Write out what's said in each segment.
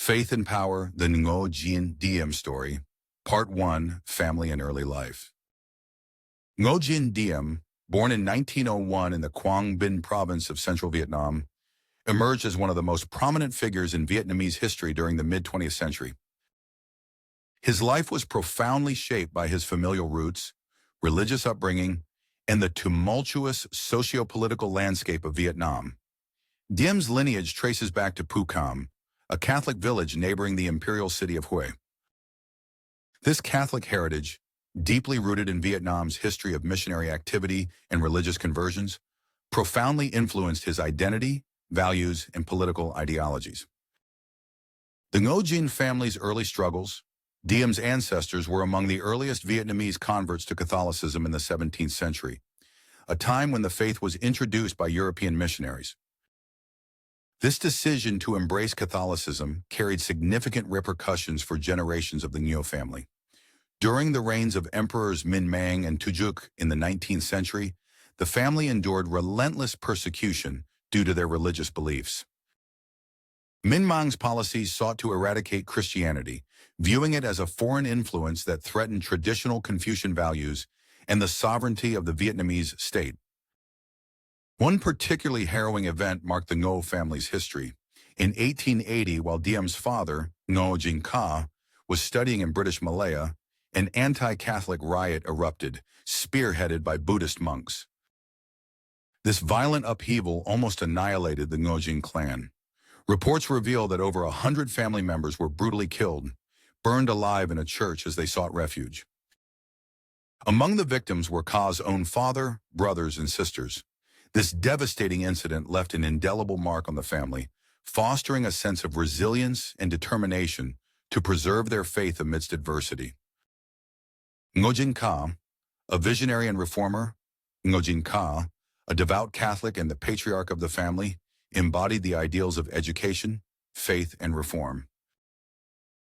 Faith and Power, the Ngô Đình Story, Part 1, Family and Early Life. Ngô Đình, born in 1901 in the Quang Binh province of central Vietnam, emerged as one of the most prominent figures in Vietnamese history during the mid-20th century. His life was profoundly shaped by his familial roots, religious upbringing, and the tumultuous socio-political landscape of Vietnam. Diem's lineage traces back to Phu Cam, a Catholic village neighboring the imperial city of Hue. This Catholic heritage, deeply rooted in Vietnam's history of missionary activity and religious conversions, profoundly influenced his identity, values, and political ideologies. The Ngô Đình family's early struggles. Diem's ancestors were among the earliest Vietnamese converts to Catholicism in the 17th century, a time when the faith was introduced by European missionaries. This decision to embrace Catholicism carried significant repercussions for generations of the Ngô family. During the reigns of emperors Minh Mang and Tu Duc in the 19th century, the family endured relentless persecution due to their religious beliefs. Minh Mang's policies sought to eradicate Christianity, viewing it as a foreign influence that threatened traditional Confucian values and the sovereignty of the Vietnamese state. One particularly harrowing event marked the Ngô family's history. In 1880, while Diem's father, Ngô Đình Ca, was studying in British Malaya, an anti-Catholic riot erupted, spearheaded by Buddhist monks. This violent upheaval almost annihilated the Ngô Đình clan. Reports reveal that over 100 family members were brutally killed, burned alive in a church as they sought refuge. Among the victims were Ca's own father, brothers, and sisters. This devastating incident left an indelible mark on the family, fostering a sense of resilience and determination to preserve their faith amidst adversity. Ngô Đình Ca, a visionary and reformer, Ngô Đình Ca, a devout Catholic and the patriarch of the family, embodied the ideals of education, faith, and reform.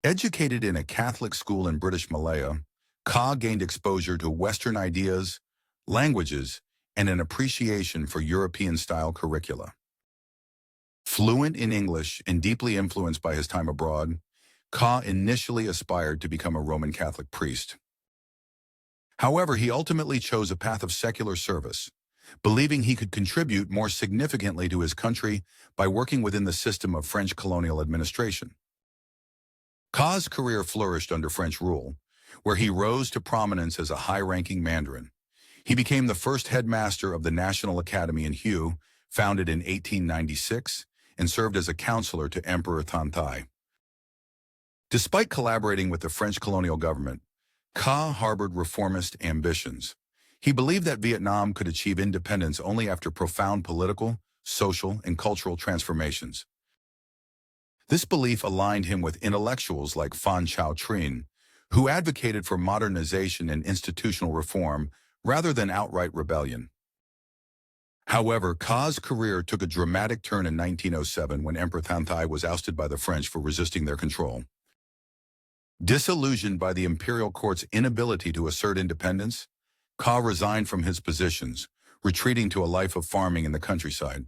Educated in a Catholic school in British Malaya, Ca gained exposure to Western ideas, languages, and an appreciation for European-style curricula. Fluent in English and deeply influenced by his time abroad, Ca initially aspired to become a Roman Catholic priest. However, he ultimately chose a path of secular service, believing he could contribute more significantly to his country by working within the system of French colonial administration. Ca's career flourished under French rule, where he rose to prominence as a high-ranking Mandarin. He became the first headmaster of the National Academy in Hue, founded in 1896, and served as a counselor to Emperor Thanh Thai. Despite collaborating with the French colonial government, Ca harbored reformist ambitions. He believed that Vietnam could achieve independence only after profound political, social, and cultural transformations. This belief aligned him with intellectuals like Phan Chau Trinh, who advocated for modernization and institutional reform rather than outright rebellion. However, Ca's career took a dramatic turn in 1907 when Emperor Thanh Thai was ousted by the French for resisting their control. Disillusioned by the imperial court's inability to assert independence, Ca resigned from his positions, retreating to a life of farming in the countryside.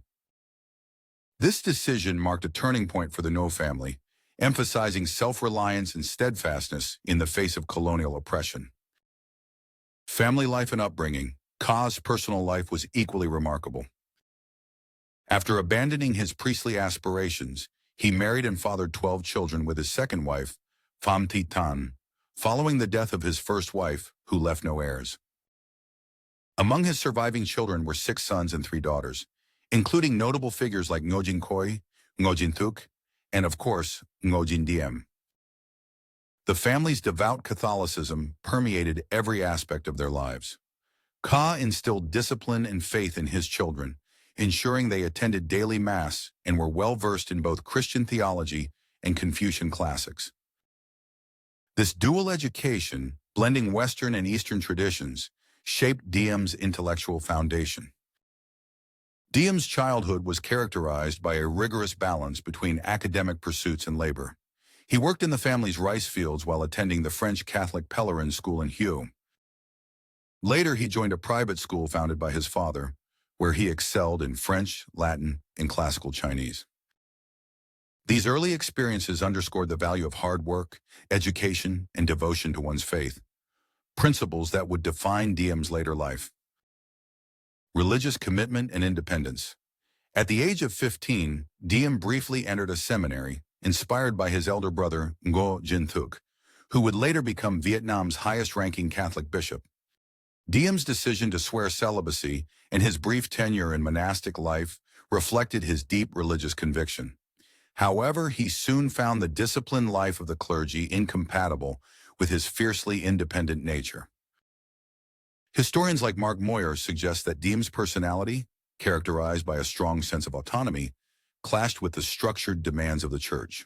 This decision marked a turning point for the Ngô family, emphasizing self-reliance and steadfastness in the face of colonial oppression. Family life and upbringing. Ca's personal life was equally remarkable. After abandoning his priestly aspirations, he married and fathered 12 children with his second wife, Pham Thi Tan, following the death of his first wife, who left no heirs. Among his surviving children were 6 sons and 3 daughters, including notable figures like Ngô Đình Khoi, Ngô Đình Thuc, and of course, Ngô Đình Diem. The family's devout Catholicism permeated every aspect of their lives. Ca instilled discipline and faith in his children, ensuring they attended daily Mass and were well-versed in both Christian theology and Confucian classics. This dual education, blending Western and Eastern traditions, shaped Diem's intellectual foundation. Diem's childhood was characterized by a rigorous balance between academic pursuits and labor. He worked in the family's rice fields while attending the French Catholic Polarized school in Hue. Later, he joined a private school founded by his father, where he excelled in French, Latin, and classical Chinese. These early experiences underscored the value of hard work, education, and devotion to one's faith, principles that would define Diem's later life. Religious commitment and independence. At the age of 15, Diem briefly entered a seminary, inspired by his elder brother, Ngô Đình Diệm, who would later become Vietnam's highest-ranking Catholic bishop. Diem's decision to swear celibacy and his brief tenure in monastic life reflected his deep religious conviction. However, he soon found the disciplined life of the clergy incompatible with his fiercely independent nature. Historians like Mark Moyer suggest that Diem's personality, characterized by a strong sense of autonomy, clashed with the structured demands of the church.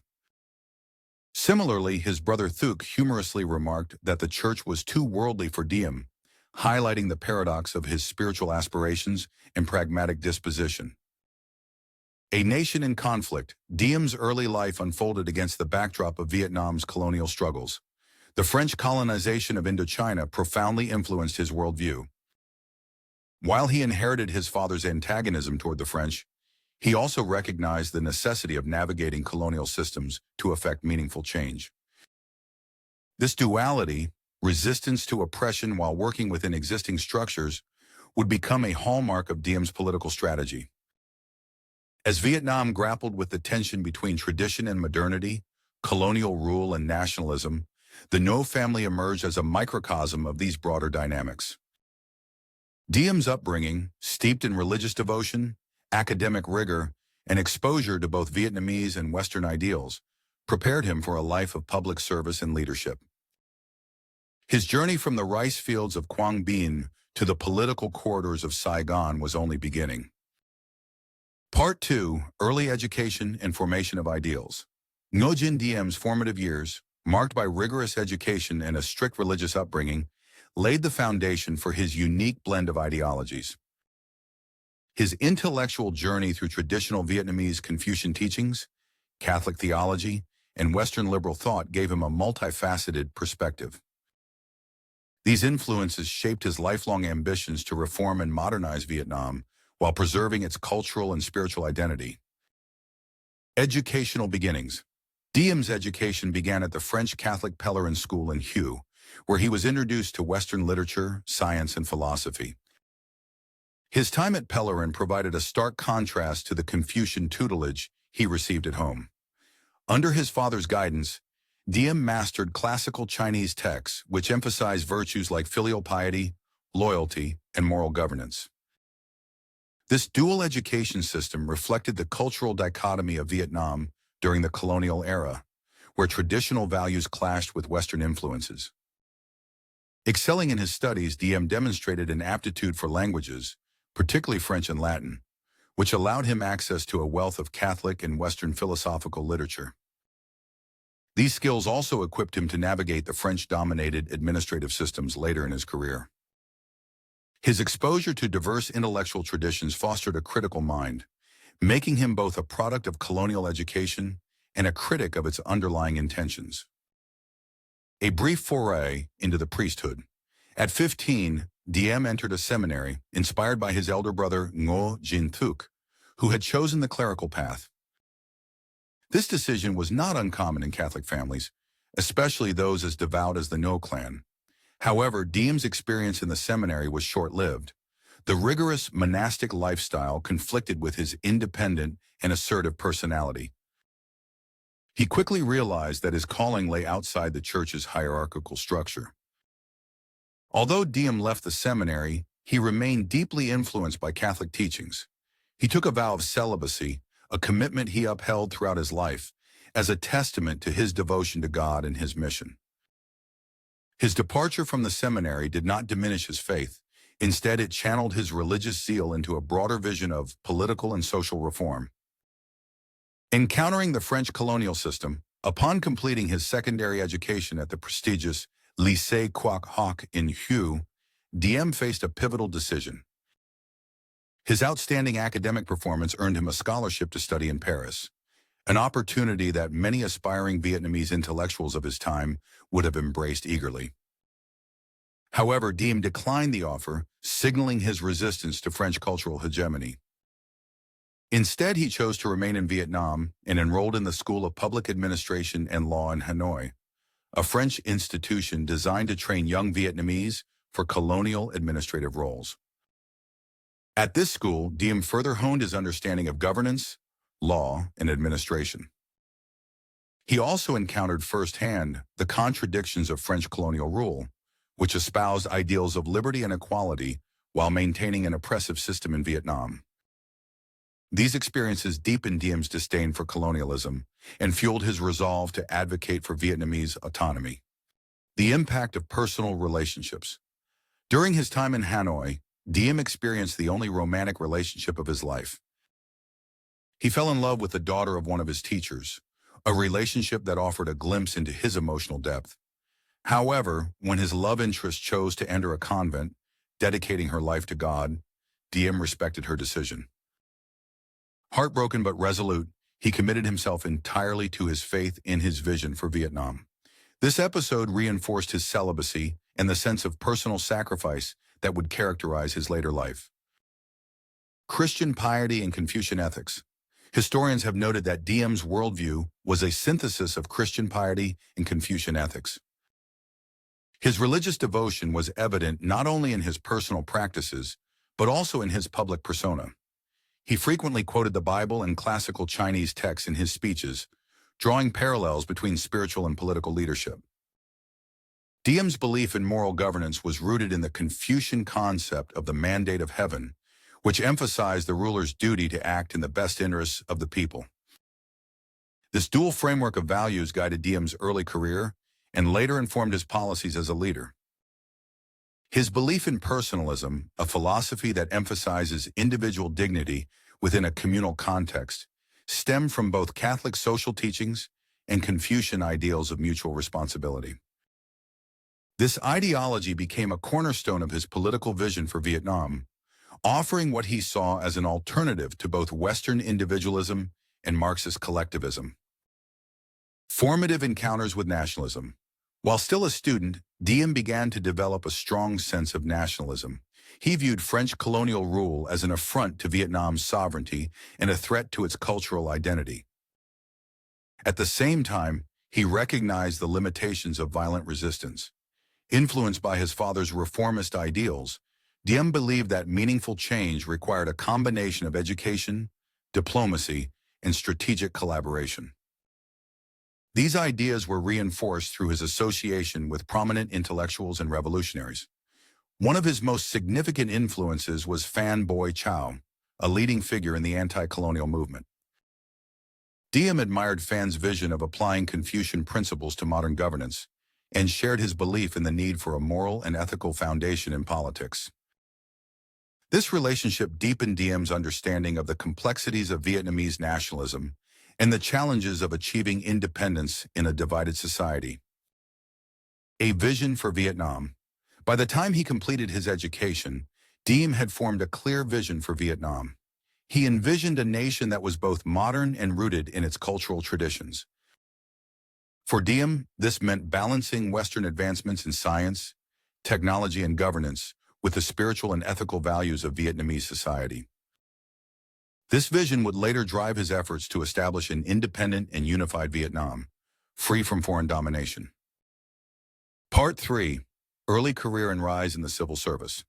Similarly, his brother Thuc humorously remarked that the church was too worldly for Diem, highlighting the paradox of his spiritual aspirations and pragmatic disposition. A nation in conflict, Diem's early life unfolded against the backdrop of Vietnam's colonial struggles. The French colonization of Indochina profoundly influenced his worldview. While he inherited his father's antagonism toward the French, he also recognized the necessity of navigating colonial systems to effect meaningful change. This duality, resistance to oppression while working within existing structures, would become a hallmark of Diem's political strategy. As Vietnam grappled with the tension between tradition and modernity, colonial rule and nationalism, the Ngo family emerged as a microcosm of these broader dynamics. Diem's upbringing, steeped in religious devotion, academic rigor, and exposure to both Vietnamese and Western ideals, prepared him for a life of public service and leadership. His journey from the rice fields of Quang Binh to the political corridors of Saigon was only beginning. Part 2, Early Education and Formation of Ideals. Ngô Đình Diem's formative years, marked by rigorous education and a strict religious upbringing, laid the foundation for his unique blend of ideologies. His intellectual journey through traditional Vietnamese Confucian teachings, Catholic theology, and Western liberal thought gave him a multifaceted perspective. These influences shaped his lifelong ambitions to reform and modernize Vietnam while preserving its cultural and spiritual identity. Educational beginnings. Diem's education began at the French Catholic Pèlerin School in Hue, where he was introduced to Western literature, science, and philosophy. His time at Pèlerin provided a stark contrast to the Confucian tutelage he received at home. Under his father's guidance, Diem mastered classical Chinese texts, which emphasized virtues like filial piety, loyalty, and moral governance. This dual education system reflected the cultural dichotomy of Vietnam during the colonial era, where traditional values clashed with Western influences. Excelling in his studies, Diem demonstrated an aptitude for languages, particularly French and Latin, which allowed him access to a wealth of Catholic and Western philosophical literature. These skills also equipped him to navigate the French-dominated administrative systems later in his career. His exposure to diverse intellectual traditions fostered a critical mind, making him both a product of colonial education and a critic of its underlying intentions. A brief foray into the priesthood. At 15, Diem entered a seminary inspired by his elder brother Ngô Đình Diệm, who had chosen the clerical path. This decision was not uncommon in Catholic families, especially those as devout as the Ngo clan. However, Diem's experience in the seminary was short-lived. The rigorous monastic lifestyle conflicted with his independent and assertive personality. He quickly realized that his calling lay outside the church's hierarchical structure. Although Diem left the seminary, he remained deeply influenced by Catholic teachings. He took a vow of celibacy, a commitment he upheld throughout his life, as a testament to his devotion to God and his mission. His departure from the seminary did not diminish his faith. Instead, it channeled his religious zeal into a broader vision of political and social reform. Encountering the French colonial system, upon completing his secondary education at the prestigious Lycée Quoc Hoc in Hue, Diem faced a pivotal decision. His outstanding academic performance earned him a scholarship to study in Paris, an opportunity that many aspiring Vietnamese intellectuals of his time would have embraced eagerly. However, Diem declined the offer, signaling his resistance to French cultural hegemony. Instead, he chose to remain in Vietnam and enrolled in the School of Public Administration and Law in Hanoi, a French institution designed to train young Vietnamese for colonial administrative roles. At this school, Diem further honed his understanding of governance, law, and administration. He also encountered firsthand the contradictions of French colonial rule, which espoused ideals of liberty and equality while maintaining an oppressive system in Vietnam. These experiences deepened Diem's disdain for colonialism and fueled his resolve to advocate for Vietnamese autonomy. The impact of personal relationships. During his time in Hanoi, Diem experienced the only romantic relationship of his life. He fell in love with the daughter of one of his teachers, a relationship that offered a glimpse into his emotional depth. However, when his love interest chose to enter a convent, dedicating her life to God, Diem respected her decision. Heartbroken but resolute, he committed himself entirely to his faith in his vision for Vietnam. This episode reinforced his celibacy and the sense of personal sacrifice that would characterize his later life. Christian piety and Confucian ethics. Historians have noted that Diem's worldview was a synthesis of Christian piety and Confucian ethics. His religious devotion was evident not only in his personal practices, but also in his public persona. He frequently quoted the Bible and classical Chinese texts in his speeches, drawing parallels between spiritual and political leadership. Diem's belief in moral governance was rooted in the Confucian concept of the mandate of heaven, which emphasized the ruler's duty to act in the best interests of the people. This dual framework of values guided Diem's early career and later informed his policies as a leader. His belief in personalism, a philosophy that emphasizes individual dignity within a communal context, stemmed from both Catholic social teachings and Confucian ideals of mutual responsibility. This ideology became a cornerstone of his political vision for Vietnam, offering what he saw as an alternative to both Western individualism and Marxist collectivism. Formative encounters with nationalism. While still a student, Diem began to develop a strong sense of nationalism. He viewed French colonial rule as an affront to Vietnam's sovereignty and a threat to its cultural identity. At the same time, he recognized the limitations of violent resistance. Influenced by his father's reformist ideals, Diem believed that meaningful change required a combination of education, diplomacy, and strategic collaboration. These ideas were reinforced through his association with prominent intellectuals and revolutionaries. One of his most significant influences was Phan Boi Chau, a leading figure in the anti-colonial movement. Diem admired Phan's vision of applying Confucian principles to modern governance and shared his belief in the need for a moral and ethical foundation in politics. This relationship deepened Diem's understanding of the complexities of Vietnamese nationalism and the challenges of achieving independence in a divided society. A vision for Vietnam. By the time he completed his education, Diem had formed a clear vision for Vietnam. He envisioned a nation that was both modern and rooted in its cultural traditions. For Diem, this meant balancing Western advancements in science, technology, and governance with the spiritual and ethical values of Vietnamese society. This vision would later drive his efforts to establish an independent and unified Vietnam, free from foreign domination. Part 3. Early Career and Rise in the Civil Service.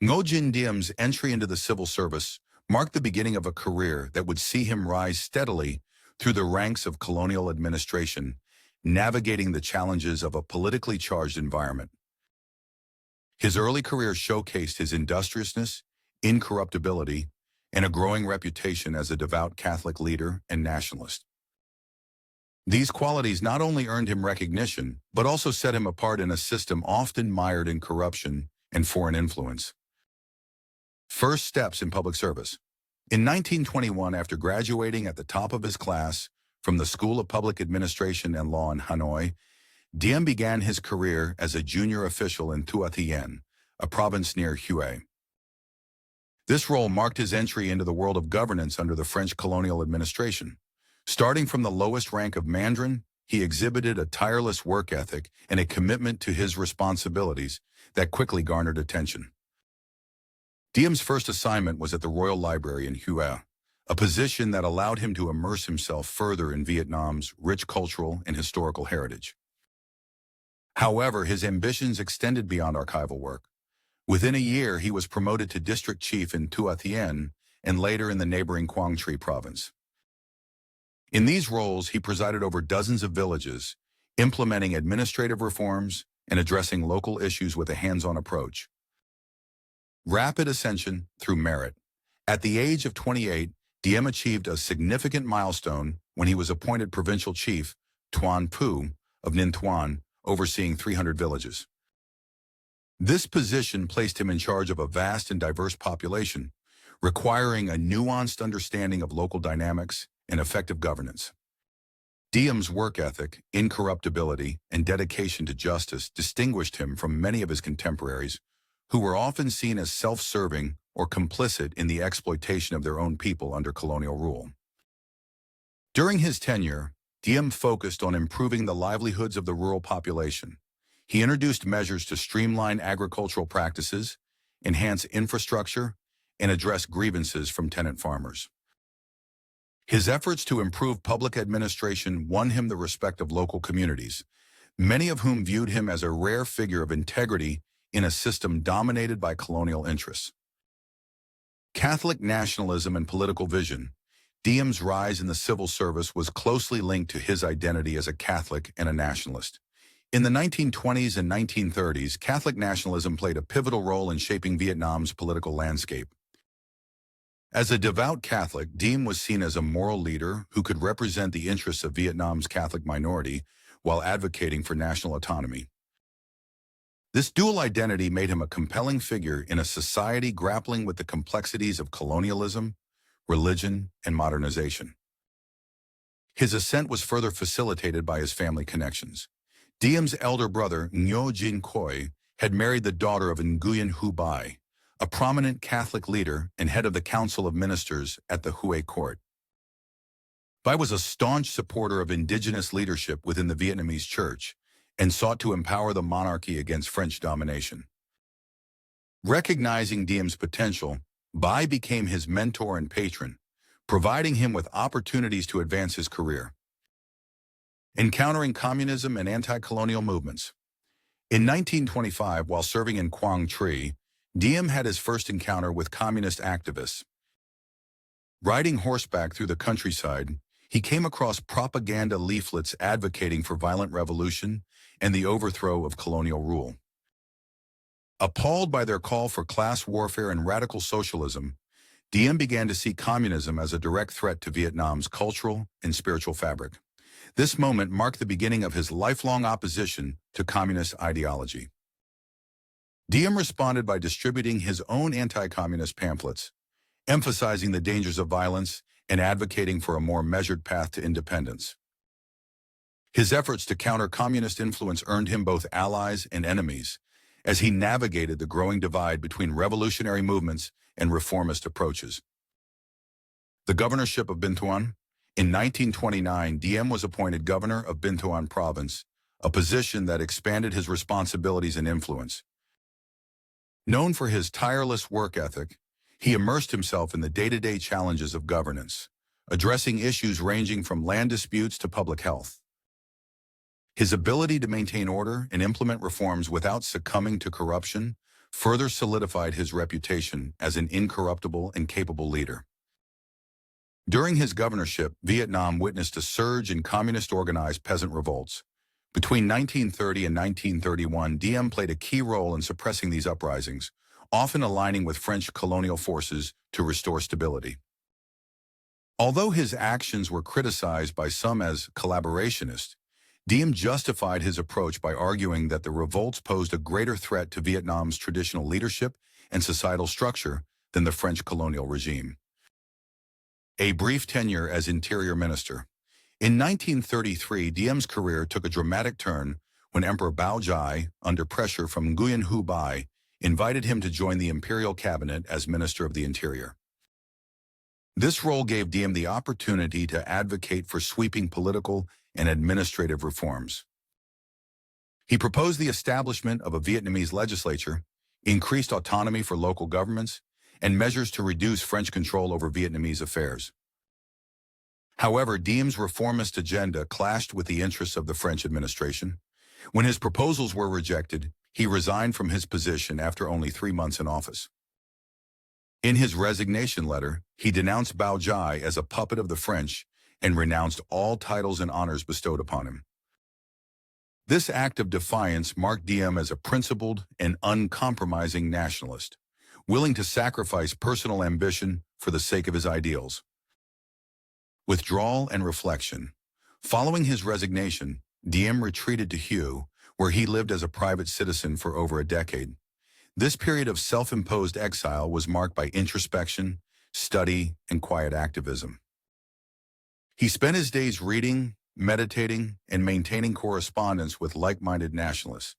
Ngô Đình Diem's entry into the civil service marked the beginning of a career that would see him rise steadily through the ranks of colonial administration, navigating the challenges of a politically charged environment. His early career showcased his industriousness, incorruptibility, and a growing reputation as a devout Catholic leader and nationalist. These qualities not only earned him recognition, but also set him apart in a system often mired in corruption and foreign influence. First steps in public service. In 1921, after graduating at the top of his class from the School of Public Administration and Law in Hanoi, Diem began his career as a junior official in Thu Thien, a province near Hue. This role marked his entry into the world of governance under the French colonial administration. Starting from the lowest rank of Mandarin, he exhibited a tireless work ethic and a commitment to his responsibilities that quickly garnered attention. Diem's first assignment was at the Royal Library in Hue, a position that allowed him to immerse himself further in Vietnam's rich cultural and historical heritage. However, his ambitions extended beyond archival work. Within a year, he was promoted to district chief inTua Thien and later in the neighboring Quang Tri province. In these roles, he presided over dozens of villages, implementing administrative reforms and addressing local issues with a hands-on approach. Rapid ascension through merit. At the age of 28, Diem achieved a significant milestone when he was appointed provincial chief, Tuan Phu, of Ninh Thuan, overseeing 300 villages. This position placed him in charge of a vast and diverse population, requiring a nuanced understanding of local dynamics and effective governance. Diem's work ethic, incorruptibility, and dedication to justice distinguished him from many of his contemporaries, who were often seen as self-serving or complicit in the exploitation of their own people under colonial rule. During his tenure, Diem focused on improving the livelihoods of the rural population. He introduced measures to streamline agricultural practices, enhance infrastructure, and address grievances from tenant farmers. His efforts to improve public administration won him the respect of local communities, many of whom viewed him as a rare figure of integrity in a system dominated by colonial interests. Catholic nationalism and political vision. Diem's rise in the civil service was closely linked to his identity as a Catholic and a nationalist. In the 1920s and 1930s, Catholic nationalism played a pivotal role in shaping Vietnam's political landscape. As a devout Catholic, Diem was seen as a moral leader who could represent the interests of Vietnam's Catholic minority while advocating for national autonomy. This dual identity made him a compelling figure in a society grappling with the complexities of colonialism, religion, and modernization. His ascent was further facilitated by his family connections. Diem's elder brother, Ngo Dinh Khoi, had married the daughter of Nguyen Hu Bai, a prominent Catholic leader and head of the Council of Ministers at the Hue court. Bai was a staunch supporter of indigenous leadership within the Vietnamese church and sought to empower the monarchy against French domination. Recognizing Diem's potential, Bai became his mentor and patron, providing him with opportunities to advance his career. Encountering communism and anti-colonial movements. In 1925, while serving in Quang Tri, Diem had his first encounter with communist activists. Riding horseback through the countryside, he came across propaganda leaflets advocating for violent revolution and the overthrow of colonial rule. Appalled by their call for class warfare and radical socialism, Diem began to see communism as a direct threat to Vietnam's cultural and spiritual fabric. This moment marked the beginning of his lifelong opposition to communist ideology. Diem responded by distributing his own anti-communist pamphlets, emphasizing the dangers of violence and advocating for a more measured path to independence. His efforts to counter communist influence earned him both allies and enemies, as he navigated the growing divide between revolutionary movements and reformist approaches. The governorship of Binh Thuan. In 1929, Diem was appointed governor of Binh Thuan province, a position that expanded his responsibilities and influence. Known for his tireless work ethic, he immersed himself in the day-to-day challenges of governance, addressing issues ranging from land disputes to public health. His ability to maintain order and implement reforms without succumbing to corruption further solidified his reputation as an incorruptible and capable leader. During his governorship, Vietnam witnessed a surge in communist-organized peasant revolts. Between 1930 and 1931, Diem played a key role in suppressing these uprisings, often aligning with French colonial forces to restore stability. Although his actions were criticized by some as collaborationist, Diem justified his approach by arguing that the revolts posed a greater threat to Vietnam's traditional leadership and societal structure than the French colonial regime. A brief tenure as interior minister. In 1933, Diem's career took a dramatic turn when Emperor Bao Jai, under pressure from Nguyen Hu Bai, invited him to join the imperial cabinet as Minister of the Interior. This role gave Diem the opportunity to advocate for sweeping political and administrative reforms. He proposed the establishment of a Vietnamese legislature, increased autonomy for local governments, and measures to reduce French control over Vietnamese affairs. However, Diem's reformist agenda clashed with the interests of the French administration. When his proposals were rejected, he resigned from his position after only 3 months in office. In his resignation letter, he denounced Bảo as a puppet of the French and renounced all titles and honors bestowed upon him. This act of defiance marked Diem as a principled and uncompromising nationalist, willing to sacrifice personal ambition for the sake of his ideals. Withdrawal and reflection. Following his resignation, Diem retreated to Hue, where he lived as a private citizen for over a decade. This period of self-imposed exile was marked by introspection, study, and quiet activism. He spent his days reading, meditating, and maintaining correspondence with like-minded nationalists.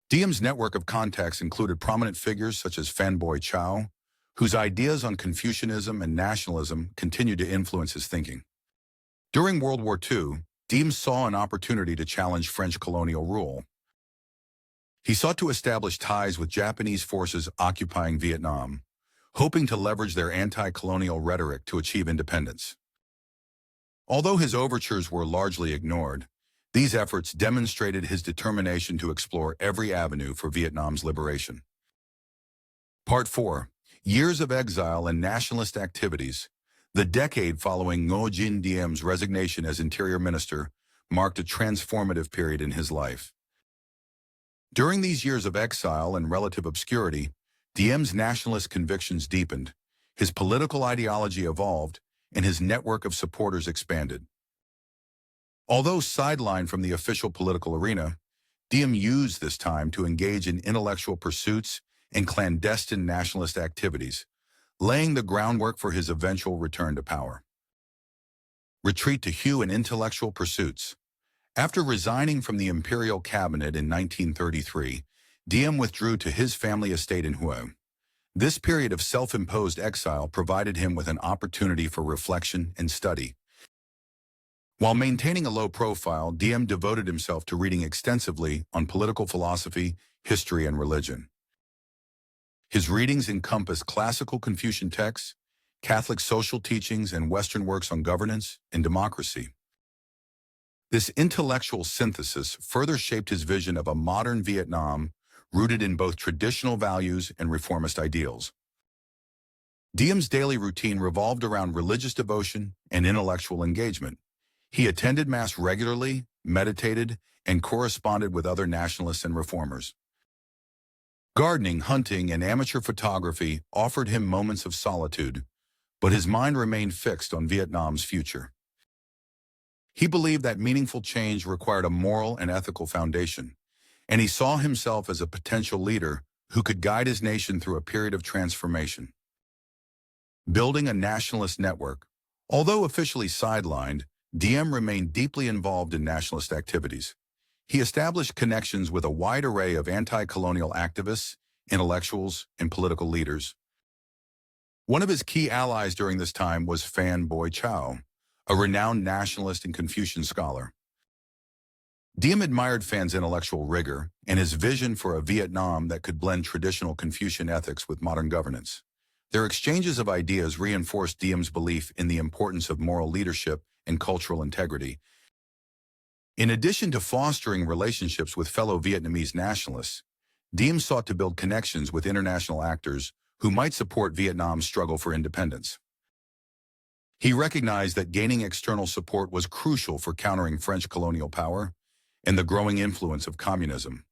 Diem's network of contacts included prominent figures such as Phan Boi Chau, whose ideas on Confucianism and nationalism continued to influence his thinking. During World War II, Diem saw an opportunity to challenge French colonial rule. He sought to establish ties with Japanese forces occupying Vietnam, hoping to leverage their anti-colonial rhetoric to achieve independence. Although his overtures were largely ignored, these efforts demonstrated his determination to explore every avenue for Vietnam's liberation. Part 4. Years of exile and nationalist activities. The decade following Ngô Đình Diem's resignation as Interior Minister marked a transformative period in his life. During these years of exile and relative obscurity, Diem's nationalist convictions deepened, his political ideology evolved, and his network of supporters expanded. Although sidelined from the official political arena, Diem used this time to engage in intellectual pursuits and clandestine nationalist activities, laying the groundwork for his eventual return to power. Retreat to Hue and intellectual pursuits. After resigning from the imperial cabinet in 1933, Diem withdrew to his family estate in Hue. This period of self-imposed exile provided him with an opportunity for reflection and study. While maintaining a low profile, Diem devoted himself to reading extensively on political philosophy, history, and religion. His readings encompass classical Confucian texts, Catholic social teachings, and Western works on governance and democracy. This intellectual synthesis further shaped his vision of a modern Vietnam rooted in both traditional values and reformist ideals. Diem's daily routine revolved around religious devotion and intellectual engagement. He attended Mass regularly, meditated, and corresponded with other nationalists and reformers. Gardening, hunting, and amateur photography offered him moments of solitude, but his mind remained fixed on Vietnam's future. He believed that meaningful change required a moral and ethical foundation, and he saw himself as a potential leader who could guide his nation through a period of transformation. Building a nationalist network. Although officially sidelined, Diem remained deeply involved in nationalist activities. He established connections with a wide array of anti-colonial activists, intellectuals, and political leaders. One of his key allies during this time was Phan Boi Chau, a renowned nationalist and Confucian scholar. Diem admired Phan's intellectual rigor and his vision for a Vietnam that could blend traditional Confucian ethics with modern governance. Their exchanges of ideas reinforced Diem's belief in the importance of moral leadership and cultural integrity. In addition to fostering relationships with fellow Vietnamese nationalists, Diem sought to build connections with international actors who might support Vietnam's struggle for independence. He recognized that gaining external support was crucial for countering French colonial power and the growing influence of communism.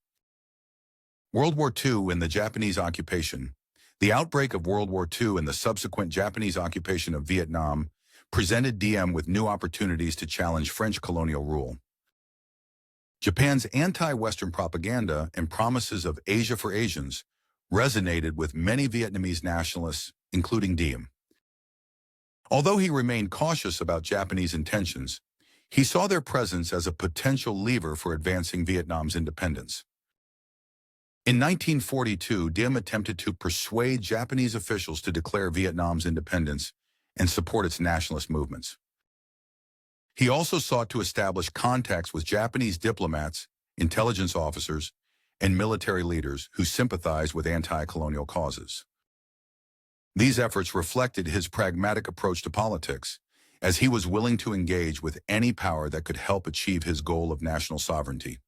World War II and the Japanese occupation. The outbreak of World War II and the subsequent Japanese occupation of Vietnam presented Diem with new opportunities to challenge French colonial rule. Japan's anti-Western propaganda and promises of Asia for Asians resonated with many Vietnamese nationalists, including Diem. Although he remained cautious about Japanese intentions, he saw their presence as a potential lever for advancing Vietnam's independence. In 1942, Diem attempted to persuade Japanese officials to declare Vietnam's independence and support its nationalist movements. He also sought to establish contacts with Japanese diplomats, intelligence officers, and military leaders who sympathized with anti-colonial causes. These efforts reflected his pragmatic approach to politics, as he was willing to engage with any power that could help achieve his goal of national sovereignty.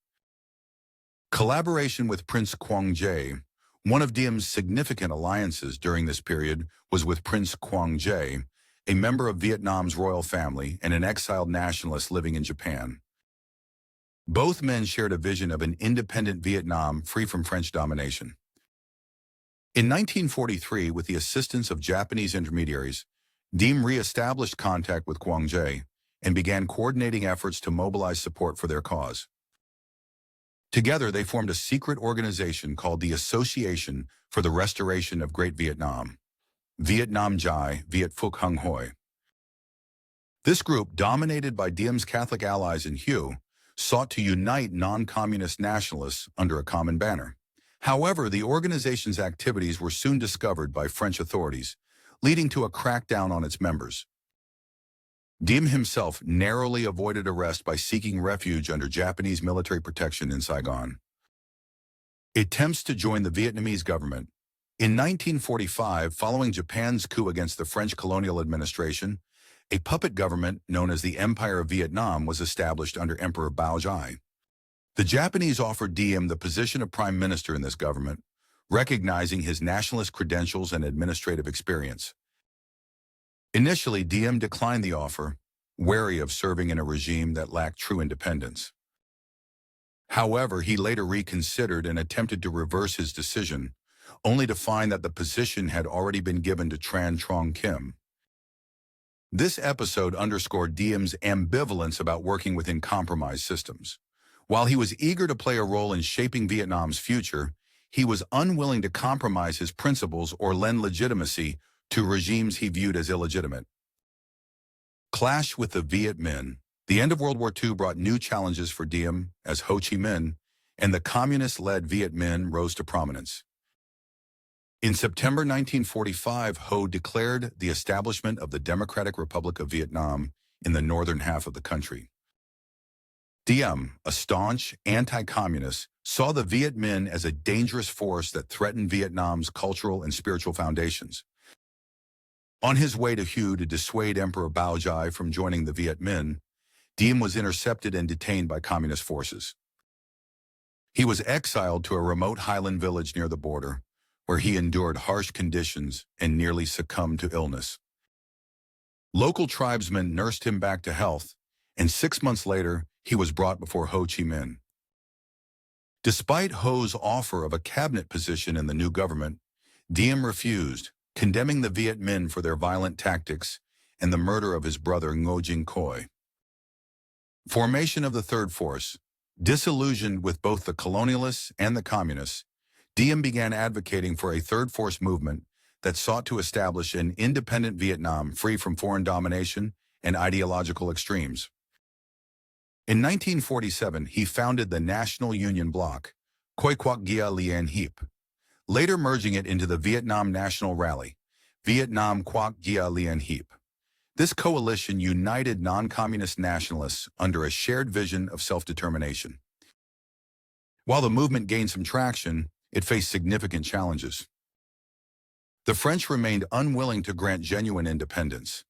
Collaboration with Prince Quang Jae. One of Diem's significant alliances during this period was with Prince Quang Jae, a member of Vietnam's royal family and an exiled nationalist living in Japan. Both men shared a vision of an independent Vietnam free from French domination. In 1943, with the assistance of Japanese intermediaries, Diem re-established contact with Quang Jae and began coordinating efforts to mobilize support for their cause. Together, they formed a secret organization called the Association for the Restoration of Great Vietnam, Vietnam Jai Viet Phuc Hung Hoi. This group, dominated by Diem's Catholic allies in Hue, sought to unite non-communist nationalists under a common banner. However, the organization's activities were soon discovered by French authorities, leading to a crackdown on its members. Diem himself narrowly avoided arrest by seeking refuge under Japanese military protection in Saigon. Attempts to join the Vietnamese government. In 1945, following Japan's coup against the French colonial administration, a puppet government known as the Empire of Vietnam was established under Emperor Bảo Đại. The Japanese offered Diem the position of prime minister in this government, recognizing his nationalist credentials and administrative experience. Initially, Diem declined the offer, wary of serving in a regime that lacked true independence. However, he later reconsidered and attempted to reverse his decision, only to find that the position had already been given to Tran Trong Kim. This episode underscored Diem's ambivalence about working within compromised systems. While he was eager to play a role in shaping Vietnam's future, he was unwilling to compromise his principles or lend legitimacy to regimes he viewed as illegitimate. Clash with the Viet Minh. The end of World War II brought new challenges for Diem as Ho Chi Minh and the communist-led Viet Minh rose to prominence. In September 1945, Ho declared the establishment of the Democratic Republic of Vietnam in the northern half of the country. Diem, a staunch anti-communist, saw the Viet Minh as a dangerous force that threatened Vietnam's cultural and spiritual foundations. On his way to Hue to dissuade Emperor Bảo Đại from joining the Viet Minh, Diem was intercepted and detained by communist forces. He was exiled to a remote highland village near the border, where he endured harsh conditions and nearly succumbed to illness. Local tribesmen nursed him back to health, and 6 months later, he was brought before Ho Chi Minh. Despite Ho's offer of a cabinet position in the new government, Diem refused, condemning the Viet Minh for their violent tactics and the murder of his brother Ngo Dinh Coi. Formation of the Third Force. Disillusioned with both the colonialists and the communists, Diem began advocating for a third force movement that sought to establish an independent Vietnam free from foreign domination and ideological extremes. In 1947, he founded the National Union Bloc, Khoi Quoc Gia Lien Heap, later merging it into the Vietnam National Rally, Vietnam Quoc Gia Lien Heap. This coalition united non-communist nationalists under a shared vision of self-determination. While the movement gained some traction, it faced significant challenges. The French remained unwilling to grant genuine independence,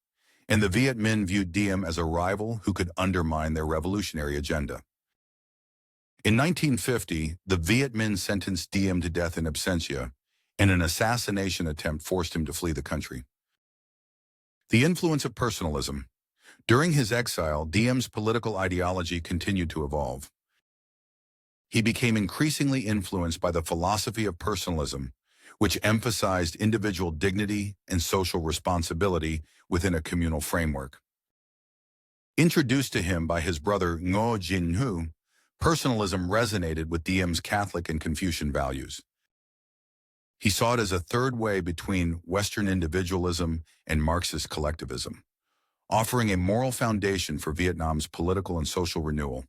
and the Viet Minh viewed Diem as a rival who could undermine their revolutionary agenda. In 1950, the Viet Minh sentenced Diem to death in absentia, and an assassination attempt forced him to flee the country. The influence of personalism. During his exile, Diem's political ideology continued to evolve. He became increasingly influenced by the philosophy of personalism, which emphasized individual dignity and social responsibility within a communal framework. Introduced to him by his brother Ngo Dinh Hu, personalism resonated with Diem's Catholic and Confucian values. He saw it as a third way between Western individualism and Marxist collectivism, offering a moral foundation for Vietnam's political and social renewal.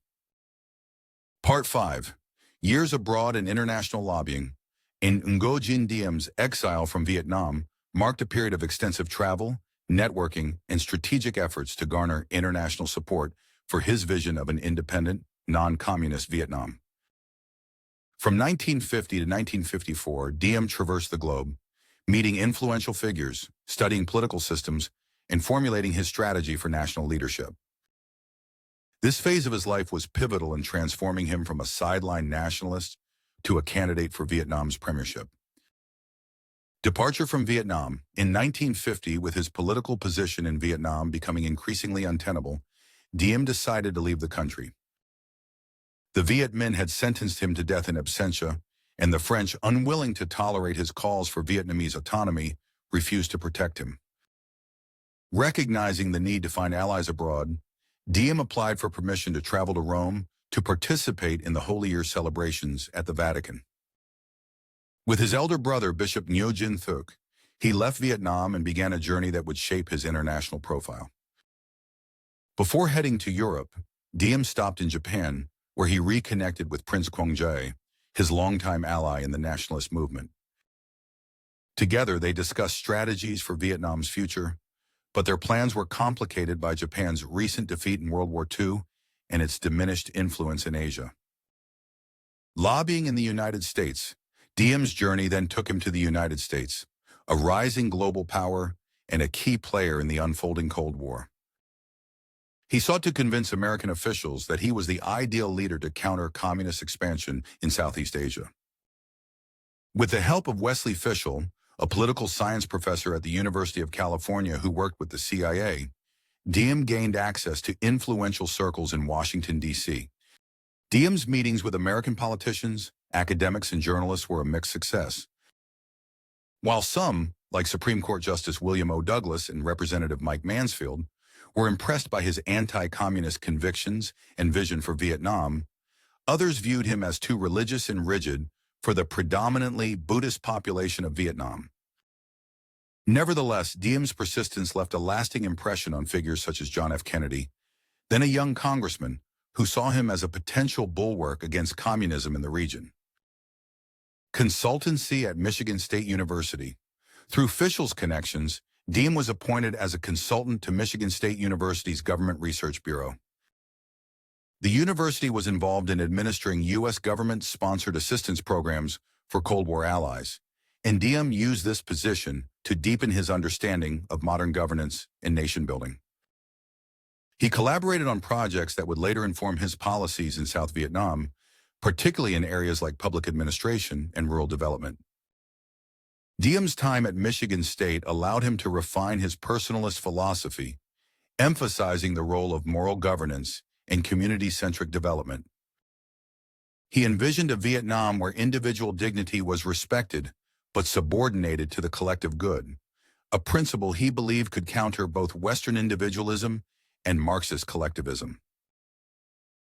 Part 5. Years abroad and international lobbying. In Ngo Dinh Diem's exile from Vietnam marked a period of extensive travel, networking, and strategic efforts to garner international support for his vision of an independent, non-communist Vietnam. From 1950 to 1954, Diem traversed the globe, meeting influential figures, studying political systems, and formulating his strategy for national leadership. This phase of his life was pivotal in transforming him from a sideline nationalist to a candidate for Vietnam's premiership. Departure from Vietnam. In 1950, with his political position in Vietnam becoming increasingly untenable, Diem decided to leave the country. The Viet Minh had sentenced him to death in absentia, and the French, unwilling to tolerate his calls for Vietnamese autonomy, refused to protect him. Recognizing the need to find allies abroad, Diem applied for permission to travel to Rome to participate in the Holy Year celebrations at the Vatican. With his elder brother, Bishop Ngo Dinh Thuc, he left Vietnam and began a journey that would shape his international profile. Before heading to Europe, Diem stopped in Japan, where he reconnected with Prince Kwangjae, his longtime ally in the nationalist movement. Together, they discussed strategies for Vietnam's future, but their plans were complicated by Japan's recent defeat in World War II and its diminished influence in Asia. Lobbying in the United States, Diem's journey then took him to the United States, a rising global power and a key player in the unfolding Cold War. He sought to convince American officials that he was the ideal leader to counter communist expansion in Southeast Asia. With the help of Wesley Fishel, a political science professor at the University of California who worked with the CIA, Diem gained access to influential circles in Washington, D.C. Diem's meetings with American politicians, academics, and journalists were a mixed success. While some, like Supreme Court Justice William O. Douglas and Representative Mike Mansfield, were impressed by his anti-communist convictions and vision for Vietnam, others viewed him as too religious and rigid for the predominantly Buddhist population of Vietnam. Nevertheless, Diem's persistence left a lasting impression on figures such as John F. Kennedy, then a young congressman who saw him as a potential bulwark against communism in the region. Consultancy at Michigan State University. Through Fishel's connections, Diem was appointed as a consultant to Michigan State University's Government Research Bureau. The university was involved in administering U.S. government-sponsored assistance programs for Cold War allies, and Diem used this position to deepen his understanding of modern governance and nation-building. He collaborated on projects that would later inform his policies in South Vietnam, particularly in areas like public administration and rural development. Diem's time at Michigan State allowed him to refine his personalist philosophy, emphasizing the role of moral governance and community-centric development. He envisioned a Vietnam where individual dignity was respected but subordinated to the collective good, a principle he believed could counter both Western individualism and Marxist collectivism.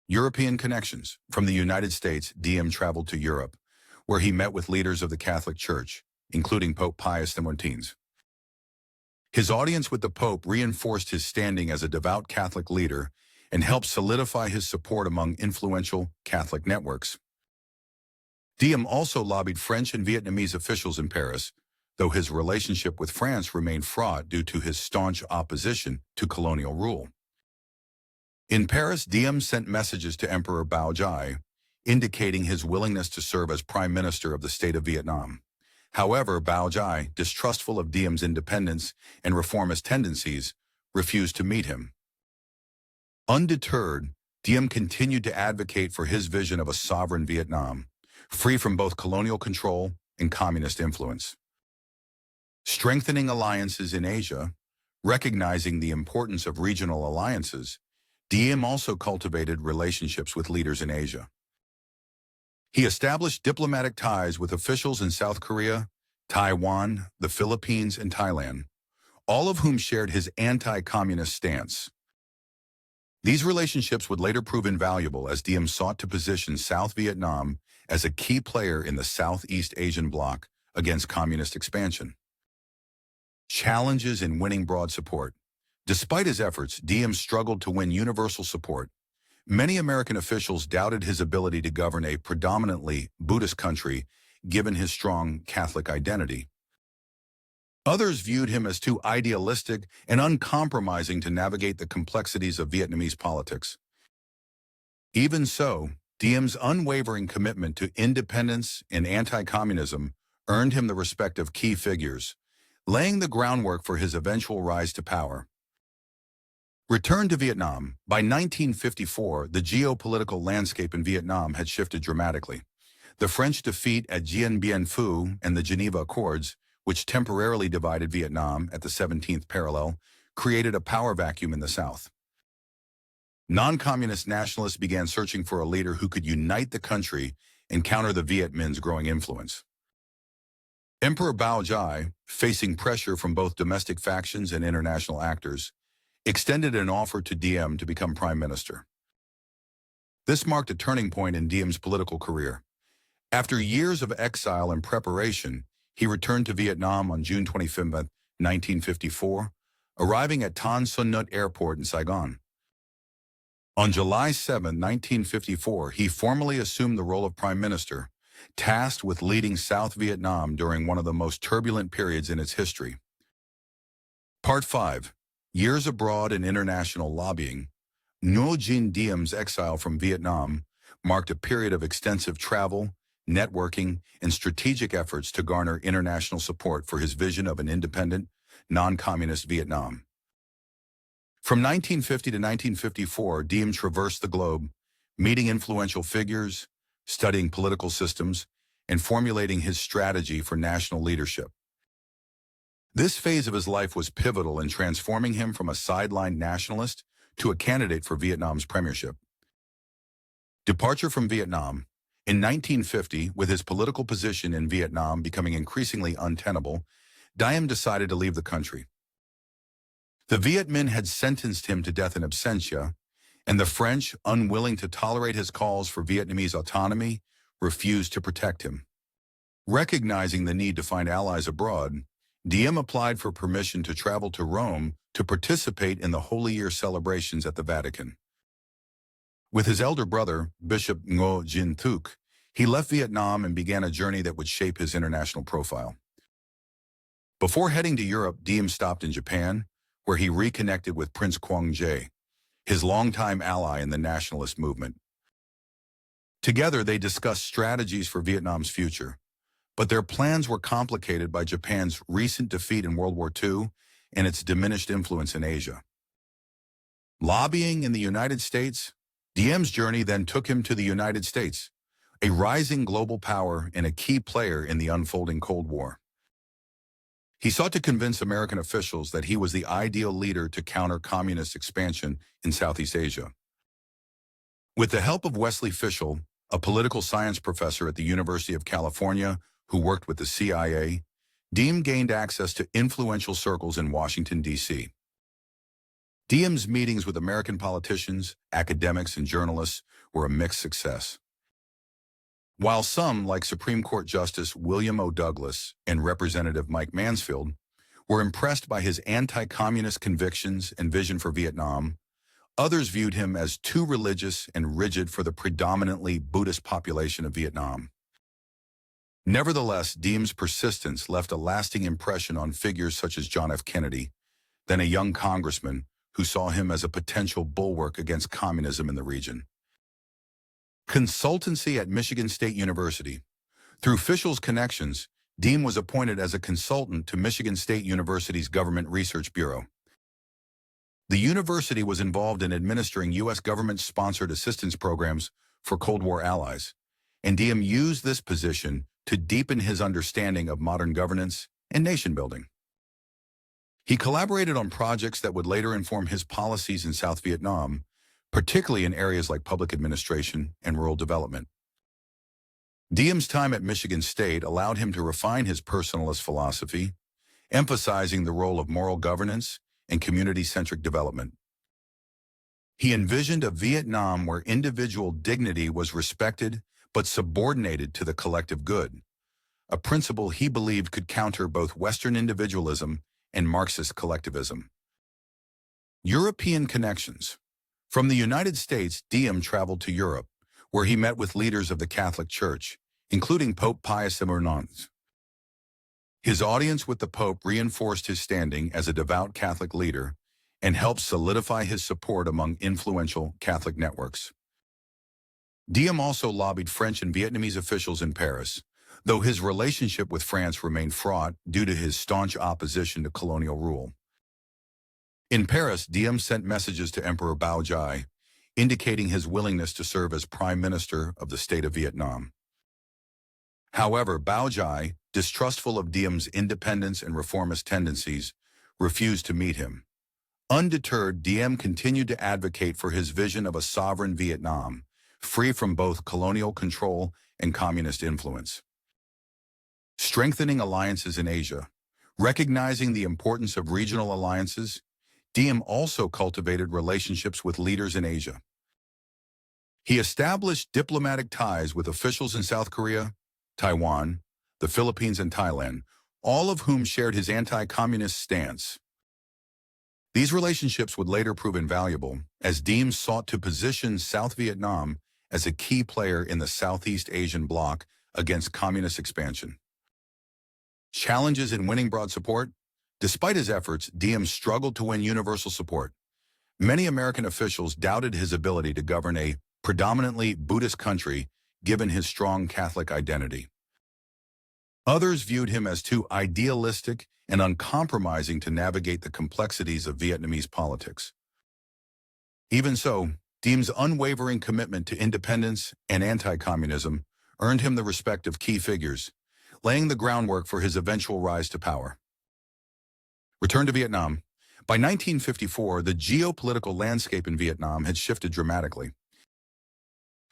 European connections. From the United States, Diem traveled to Europe, where he met with leaders of the Catholic Church, including Pope Pius XIV. His audience with the Pope reinforced his standing as a devout Catholic leader and helped solidify his support among influential Catholic networks. Diem also lobbied French and Vietnamese officials in Paris, though his relationship with France remained fraught due to his staunch opposition to colonial rule. In Paris, Diem sent messages to Emperor Bảo Đại, indicating his willingness to serve as Prime Minister of the state of Vietnam. However, Bảo Đại, distrustful of Diem's independence and reformist tendencies, refused to meet him. Undeterred, Diem continued to advocate for his vision of a sovereign Vietnam, free from both colonial control and communist influence. Strengthening alliances in Asia, recognizing the importance of regional alliances, Diem also cultivated relationships with leaders in Asia. He established diplomatic ties with officials in South Korea, Taiwan, the Philippines, and Thailand, all of whom shared his anti-communist stance. These relationships would later prove invaluable as Diem sought to position South Vietnam as a key player in the Southeast Asian bloc against communist expansion. Challenges in winning broad support. Despite his efforts, Diem struggled to win universal support. Many American officials doubted his ability to govern a predominantly Buddhist country, given his strong Catholic identity. Others viewed him as too idealistic and uncompromising to navigate the complexities of Vietnamese politics. Even so, Diem's unwavering commitment to independence and anti-communism earned him the respect of key figures, laying the groundwork for his eventual rise to power. Return to Vietnam. By 1954, the geopolitical landscape in Vietnam had shifted dramatically. The French defeat at Dien Bien Phu and the Geneva Accords, which temporarily divided Vietnam at the 17th parallel, created a power vacuum in the South. Non-communist nationalists began searching for a leader who could unite the country and counter the Viet Minh's growing influence. Emperor Bảo Đại, facing pressure from both domestic factions and international actors, extended an offer to Diem to become prime minister. This marked a turning point in Diem's political career. After years of exile and preparation, he returned to Vietnam on June 25, 1954, arriving at Tan Son Nhut Airport in Saigon. On July 7, 1954, he formally assumed the role of prime minister, tasked with leading South Vietnam during one of the most turbulent periods in its history. Part 5. Years abroad and international lobbying. Ngô Đình Diem's exile from Vietnam marked a period of extensive travel, networking, and strategic efforts to garner international support for his vision of an independent, non-communist Vietnam. From 1950 to 1954, Diem traversed the globe, meeting influential figures, studying political systems, and formulating his strategy for national leadership. This phase of his life was pivotal in transforming him from a sideline nationalist to a candidate for Vietnam's premiership. Departure from Vietnam. In 1950, with his political position in Vietnam becoming increasingly untenable, Diem decided to leave the country. The Viet Minh had sentenced him to death in absentia, and the French, unwilling to tolerate his calls for Vietnamese autonomy, refused to protect him. Recognizing the need to find allies abroad, Diem applied for permission to travel to Rome to participate in the Holy Year celebrations at the Vatican. With his elder brother, Bishop Ngô Đình Diệm, he left Vietnam and began a journey that would shape his international profile. Before heading to Europe, Diem stopped in Japan, where he reconnected with Prince Quang Jae, his longtime ally in the nationalist movement. Together, they discussed strategies for Vietnam's future, but their plans were complicated by Japan's recent defeat in World War II and its diminished influence in Asia. Lobbying in the United States, Diem's journey then took him to the United States, a rising global power and a key player in the unfolding Cold War. He sought to convince American officials that he was the ideal leader to counter communist expansion in Southeast Asia. With the help of Wesley Fishel, a political science professor at the University of California who worked with the CIA, Diem gained access to influential circles in Washington, D.C. Diem's meetings with American politicians, academics, and journalists were a mixed success. While some, like Supreme Court Justice William O. Douglas and Representative Mike Mansfield, were impressed by his anti-communist convictions and vision for Vietnam, others viewed him as too religious and rigid for the predominantly Buddhist population of Vietnam. Nevertheless, Diem's persistence left a lasting impression on figures such as John F. Kennedy, then a young congressman who saw him as a potential bulwark against communism in the region. Consultancy at Michigan State University. Through Fishel's connections, Diem was appointed as a consultant to Michigan State University's Government Research Bureau. The university was involved in administering U.S. government-sponsored assistance programs for Cold War allies, and Diem used this position to deepen his understanding of modern governance and nation-building. He collaborated on projects that would later inform his policies in South Vietnam, particularly in areas like public administration and rural development. Diem's time at Michigan State allowed him to refine his personalist philosophy, emphasizing the role of moral governance and community-centric development. He envisioned a Vietnam where individual dignity was respected but subordinated to the collective good, a principle he believed could counter both Western individualism and Marxist collectivism. European connections. From the United States, Diem traveled to Europe, where he met with leaders of the Catholic Church, including Pope Pius IX. His audience with the Pope reinforced his standing as a devout Catholic leader and helped solidify his support among influential Catholic networks. Diem also lobbied French and Vietnamese officials in Paris, though his relationship with France remained fraught due to his staunch opposition to colonial rule. In Paris, Diem sent messages to Emperor Bảo Đại, indicating his willingness to serve as Prime Minister of the state of Vietnam. However, Bảo Đại, distrustful of Diem's independence and reformist tendencies, refused to meet him. Undeterred, Diem continued to advocate for his vision of a sovereign Vietnam, free from both colonial control and communist influence. Strengthening alliances in Asia. Recognizing the importance of regional alliances, Diem also cultivated relationships with leaders in Asia. He established diplomatic ties with officials in South Korea, Taiwan, the Philippines, and Thailand, all of whom shared his anti-communist stance. These relationships would later prove invaluable, as Diem sought to position South Vietnam as a key player in the Southeast Asian bloc against communist expansion. Challenges in winning broad support. Despite his efforts, Diem struggled to win universal support. Many American officials doubted his ability to govern a predominantly Buddhist country, given his strong Catholic identity. Others viewed him as too idealistic and uncompromising to navigate the complexities of Vietnamese politics. Even so, Diem's unwavering commitment to independence and anti-communism earned him the respect of key figures, laying the groundwork for his eventual rise to power. Return to Vietnam. By 1954, the geopolitical landscape in Vietnam had shifted dramatically.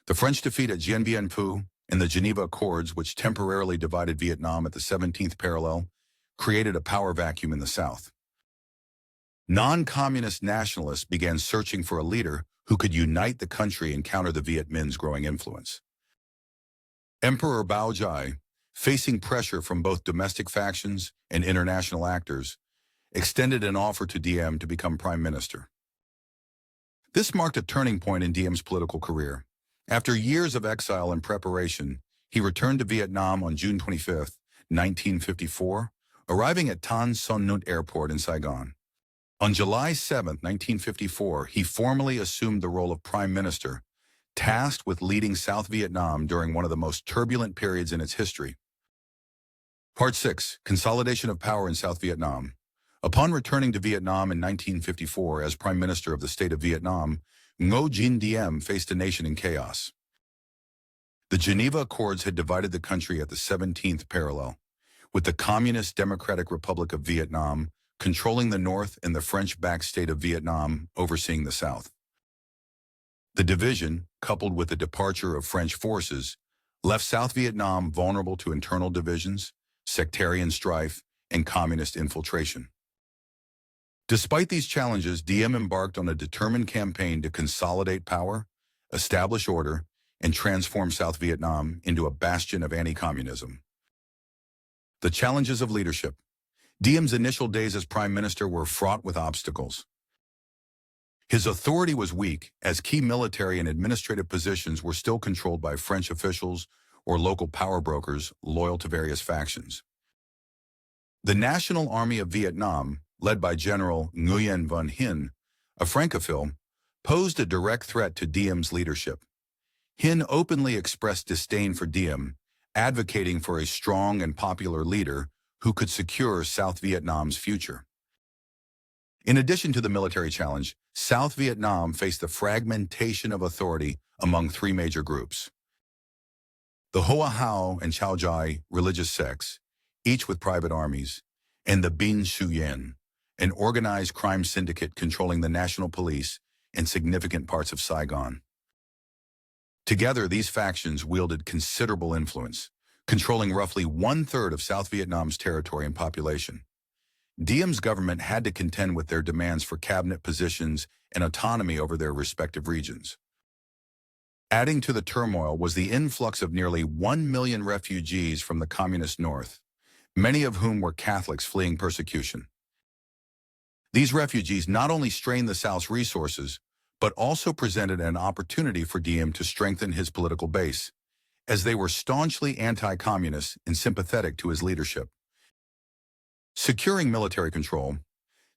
The French defeat at Dien Bien Phu and the Geneva Accords, which temporarily divided Vietnam at the 17th parallel, created a power vacuum in the South. Non-communist nationalists began searching for a leader who could unite the country and counter the Viet Minh's growing influence. Emperor Bảo Đại, facing pressure from both domestic factions and international actors, extended an offer to Diem to become prime minister. This marked a turning point in Diem's political career. After years of exile and preparation, he returned to Vietnam on June 25, 1954, arriving at Tan Son Nhut Airport in Saigon. On July 7, 1954, he formally assumed the role of prime minister, tasked with leading South Vietnam during one of the most turbulent periods in its history. Part 6. Consolidation of power in South Vietnam. Upon returning to Vietnam in 1954 as Prime Minister of the state of Vietnam, Ngô Đình Diệm faced a nation in chaos. The Geneva Accords had divided the country at the 17th parallel, with the Communist Democratic Republic of Vietnam controlling the north and the French-backed state of Vietnam overseeing the south. The division, coupled with the departure of French forces, left South Vietnam vulnerable to internal divisions, sectarian strife, and communist infiltration. Despite these challenges, Diem embarked on a determined campaign to consolidate power, establish order, and transform South Vietnam into a bastion of anti-communism. The challenges of leadership. Diem's initial days as prime minister were fraught with obstacles. His authority was weak, as key military and administrative positions were still controlled by French officials or local power brokers loyal to various factions. The National Army of Vietnam, led by General Nguyen Van Hinh, a Francophile, posed a direct threat to Diem's leadership. Hinh openly expressed disdain for Diem, advocating for a strong and popular leader who could secure South Vietnam's future. In addition to the military challenge, South Vietnam faced the fragmentation of authority among three major groups. The Hoa Hao and Chao Jai religious sects, each with private armies, and the Binh Su Yen, an organized crime syndicate controlling the national police and significant parts of Saigon. Together, these factions wielded considerable influence, controlling roughly one-third of South Vietnam's territory and population. Diem's government had to contend with their demands for cabinet positions and autonomy over their respective regions. Adding to the turmoil was the influx of nearly 1 million refugees from the communist north, many of whom were Catholics fleeing persecution. These refugees not only strained the South's resources, but also presented an opportunity for Diem to strengthen his political base, as they were staunchly anti-communist and sympathetic to his leadership. Securing military control.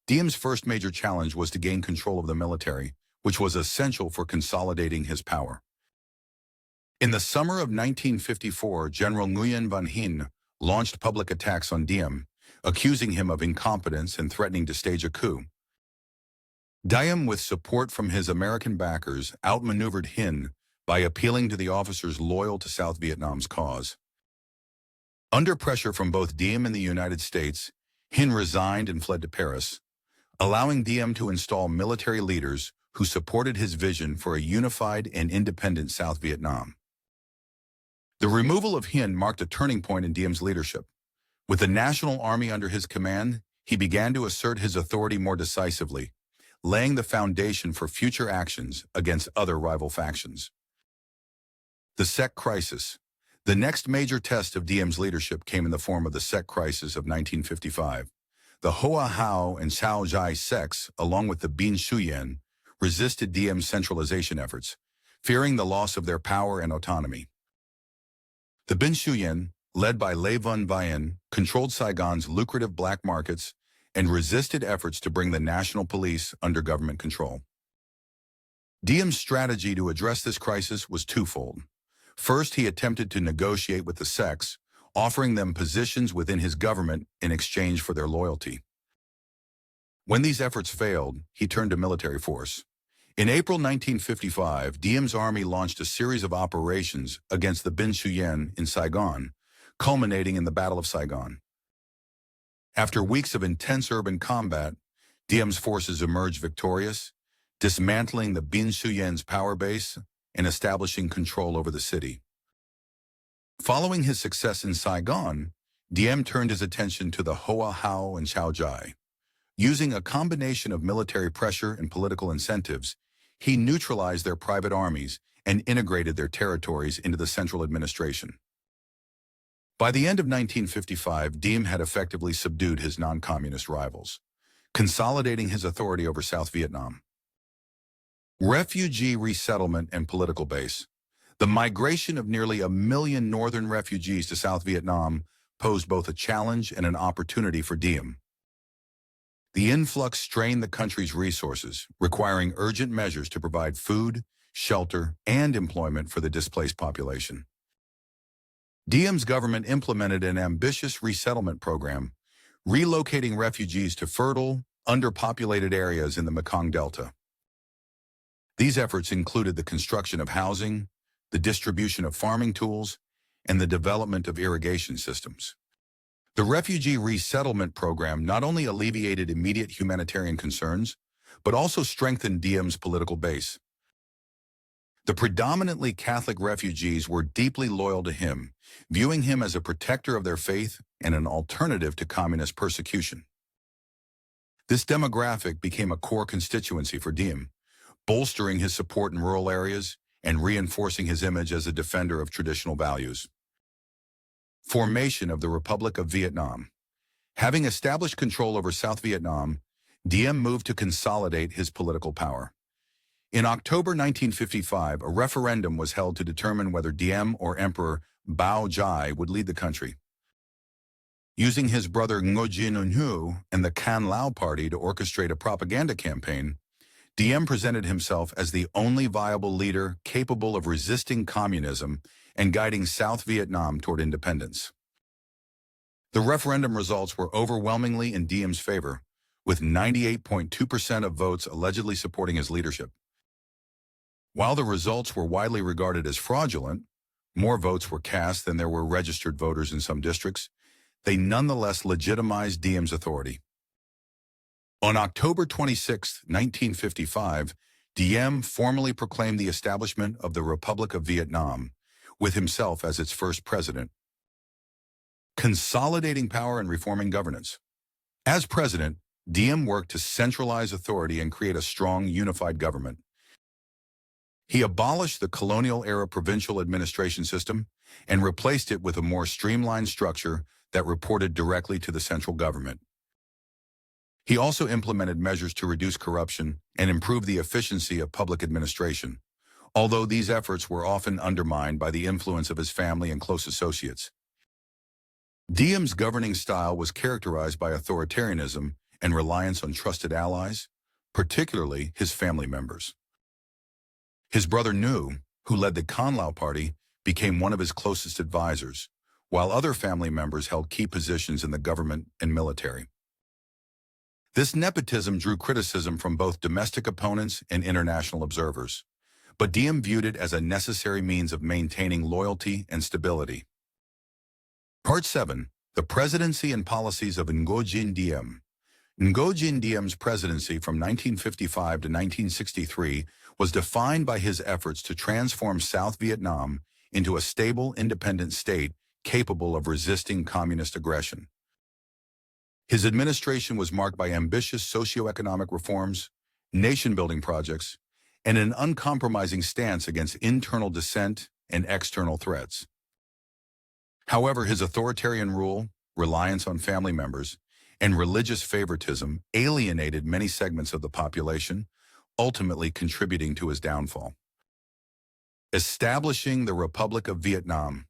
Diem's first major challenge was to gain control of the military, which was essential for consolidating his power. In the summer of 1954, General Nguyen Van Hinh launched public attacks on Diem, accusing him of incompetence and threatening to stage a coup. Diem, with support from his American backers, outmaneuvered Hin by appealing to the officers loyal to South Vietnam's cause. Under pressure from both Diem and the United States, Hin resigned and fled to Paris, allowing Diem to install military leaders who supported his vision for a unified and independent South Vietnam. The removal of Hin marked a turning point in Diem's leadership. With the National Army under his command, he began to assert his authority more decisively, laying the foundation for future actions against other rival factions. The Sec Crisis. The next major test of Diem's leadership came in the form of the Sec Crisis of 1955. The Hoa Hao and Cao Jai sects, along with the Binh Xuyen, resisted Diem's centralization efforts, fearing the loss of their power and autonomy. The Binh Xuyen, led by Le Vun Vian, controlled Saigon's lucrative black markets and resisted efforts to bring the national police under government control. Diem's strategy to address this crisis was twofold. First, he attempted to negotiate with the sects, offering them positions within his government in exchange for their loyalty. When these efforts failed, he turned to military force. In April 1955, Diem's army launched a series of operations against the Binh Xuyen in Saigon, culminating in the Battle of Saigon. After weeks of intense urban combat, Diem's forces emerged victorious, dismantling the Binh Xuyen's power base and establishing control over the city. Following his success in Saigon, Diem turned his attention to the Hoa Hao and Cao Jai. Using a combination of military pressure and political incentives, he neutralized their private armies and integrated their territories into the central administration. By the end of 1955, Diem had effectively subdued his non-communist rivals, consolidating his authority over South Vietnam. Refugee resettlement and political base. The migration of nearly 1 million northern refugees to South Vietnam posed both a challenge and an opportunity for Diem. The influx strained the country's resources, requiring urgent measures to provide food, shelter, and employment for the displaced population. Diem's government implemented an ambitious resettlement program, relocating refugees to fertile, underpopulated areas in the Mekong Delta. These efforts included the construction of housing, the distribution of farming tools, and the development of irrigation systems. The refugee resettlement program not only alleviated immediate humanitarian concerns, but also strengthened Diem's political base. The predominantly Catholic refugees were deeply loyal to him, viewing him as a protector of their faith and an alternative to communist persecution. This demographic became a core constituency for Diem, bolstering his support in rural areas and reinforcing his image as a defender of traditional values. Formation of the Republic of Vietnam. Having established control over South Vietnam, Diem moved to consolidate his political power. In October 1955, a referendum was held to determine whether Diem or Emperor Bao Jai would lead the country. Using his brother Ngo Dinh Hu and the Can Lao Party to orchestrate a propaganda campaign, Diem presented himself as the only viable leader capable of resisting communism and guiding South Vietnam toward independence. The referendum results were overwhelmingly in Diem's favor, with 98.2% of votes allegedly supporting his leadership. While the results were widely regarded as fraudulent, more votes were cast than there were registered voters in some districts, they nonetheless legitimized Diem's authority. On October 26, 1955, Diem formally proclaimed the establishment of the Republic of Vietnam, with himself as its first president. Consolidating power and reforming governance. As president, Diem worked to centralize authority and create a strong, unified government. He abolished the colonial-era provincial administration system and replaced it with a more streamlined structure that reported directly to the central government. He also implemented measures to reduce corruption and improve the efficiency of public administration, although these efforts were often undermined by the influence of his family and close associates. Diem's governing style was characterized by authoritarianism and reliance on trusted allies, particularly his family members. His brother Nhu, who led the Can Lao Party, became one of his closest advisors, while other family members held key positions in the government and military. This nepotism drew criticism from both domestic opponents and international observers, but Diem viewed it as a necessary means of maintaining loyalty and stability. Part 7. The Presidency and Policies of Ngô Diem. Ngô Diem's presidency from 1955 to 1963 was defined by his efforts to transform South Vietnam into a stable, independent state capable of resisting communist aggression. His administration was marked by ambitious socio-economic reforms, nation-building projects, and an uncompromising stance against internal dissent and external threats. However, his authoritarian rule, reliance on family members, and religious favoritism alienated many segments of the population, ultimately contributing to his downfall. Establishing the Republic of Vietnam.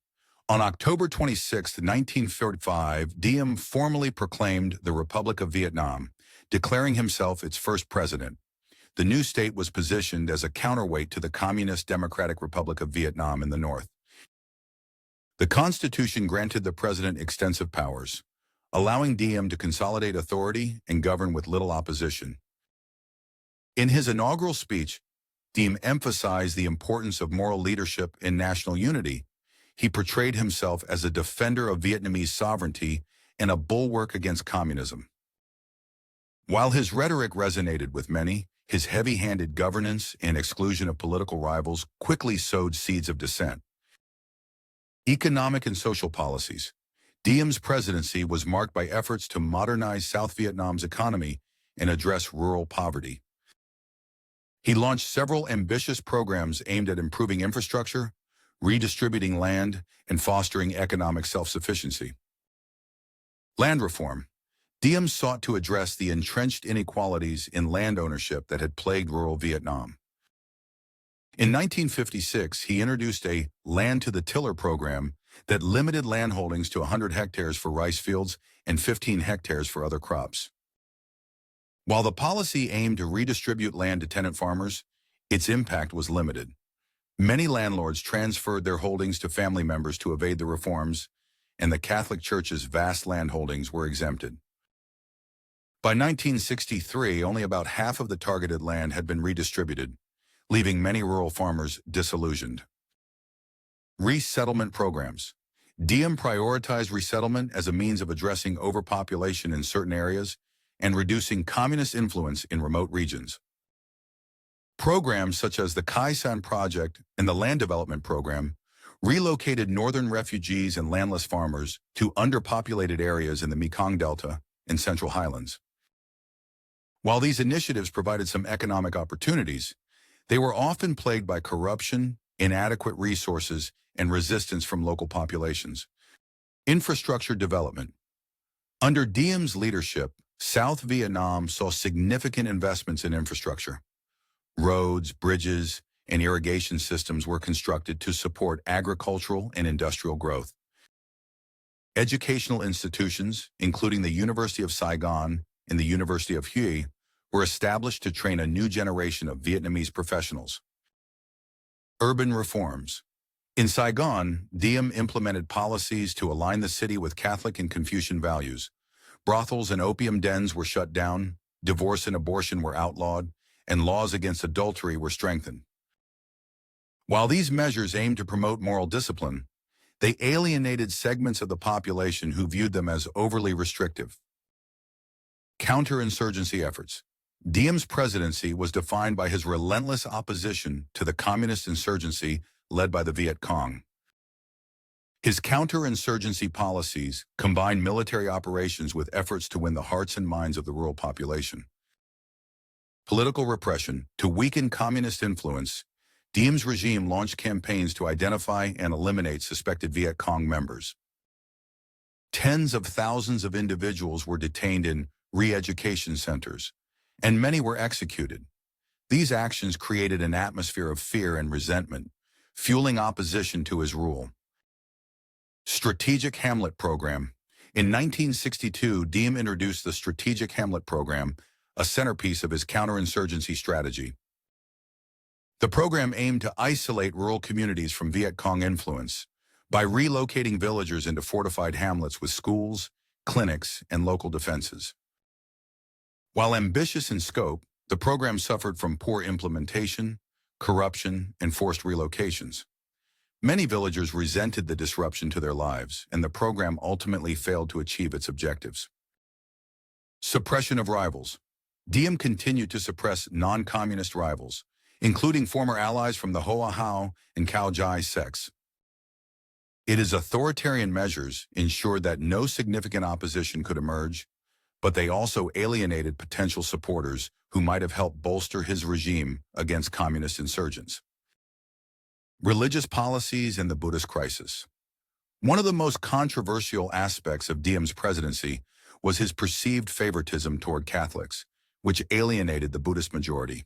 On October 26, 1945, Diem formally proclaimed the Republic of Vietnam, declaring himself its first president. The new state was positioned as a counterweight to the Communist Democratic Republic of Vietnam in the north. The Constitution granted the president extensive powers, allowing Diem to consolidate authority and govern with little opposition. In his inaugural speech, Diem emphasized the importance of moral leadership and national unity. He portrayed himself as a defender of Vietnamese sovereignty and a bulwark against communism. While his rhetoric resonated with many, his heavy-handed governance and exclusion of political rivals quickly sowed seeds of dissent. Economic and social policies. Diem's presidency was marked by efforts to modernize South Vietnam's economy and address rural poverty. He launched several ambitious programs aimed at improving infrastructure, redistributing land, and fostering economic self-sufficiency. Land reform. Diem sought to address the entrenched inequalities in land ownership that had plagued rural Vietnam. In 1956, he introduced a land-to-the-tiller program that limited land holdings to 100 hectares for rice fields and 15 hectares for other crops. While the policy aimed to redistribute land to tenant farmers, its impact was limited. Many landlords transferred their holdings to family members to evade the reforms, and the Catholic Church's vast land holdings were exempted. By 1963, only about half of the targeted land had been redistributed, leaving many rural farmers disillusioned. Resettlement programs. Diem prioritized resettlement as a means of addressing overpopulation in certain areas and reducing communist influence in remote regions. Programs such as the Khai San Project and the Land Development Program relocated northern refugees and landless farmers to underpopulated areas in the Mekong Delta and Central Highlands. While these initiatives provided some economic opportunities, they were often plagued by corruption, inadequate resources, and resistance from local populations. Infrastructure development. Under Diem's leadership, South Vietnam saw significant investments in infrastructure. Roads, bridges, and irrigation systems were constructed to support agricultural and industrial growth. Educational institutions, including the University of Saigon and the University of Hue, were established to train a new generation of Vietnamese professionals. Urban reforms. In Saigon, Diem implemented policies to align the city with Catholic and Confucian values. Brothels and opium dens were shut down, divorce and abortion were outlawed, and laws against adultery were strengthened. While these measures aimed to promote moral discipline, they alienated segments of the population who viewed them as overly restrictive. Counterinsurgency efforts. Diem's presidency was defined by his relentless opposition to the communist insurgency led by the Viet Cong. His counterinsurgency policies combined military operations with efforts to win the hearts and minds of the rural population. Political repression. To weaken communist influence, Diem's regime launched campaigns to identify and eliminate suspected Viet Cong members. Tens of thousands of individuals were detained in re-education centers, and many were executed. These actions created an atmosphere of fear and resentment, fueling opposition to his rule. Strategic Hamlet Program. In 1962, Diem introduced the Strategic Hamlet Program, a centerpiece of his counterinsurgency strategy. The program aimed to isolate rural communities from Viet Cong influence by relocating villagers into fortified hamlets with schools, clinics, and local defenses. While ambitious in scope, the program suffered from poor implementation, corruption, and forced relocations. Many villagers resented the disruption to their lives, and the program ultimately failed to achieve its objectives. Suppression of rivals. Diem continued to suppress non-communist rivals, including former allies from the Hoa Hao and Cao Jai sects. His authoritarian measures ensured that no significant opposition could emerge, but they also alienated potential supporters who might have helped bolster his regime against communist insurgents. Religious policies and the Buddhist crisis. One of the most controversial aspects of Diem's presidency was his perceived favoritism toward Catholics, which alienated the Buddhist majority.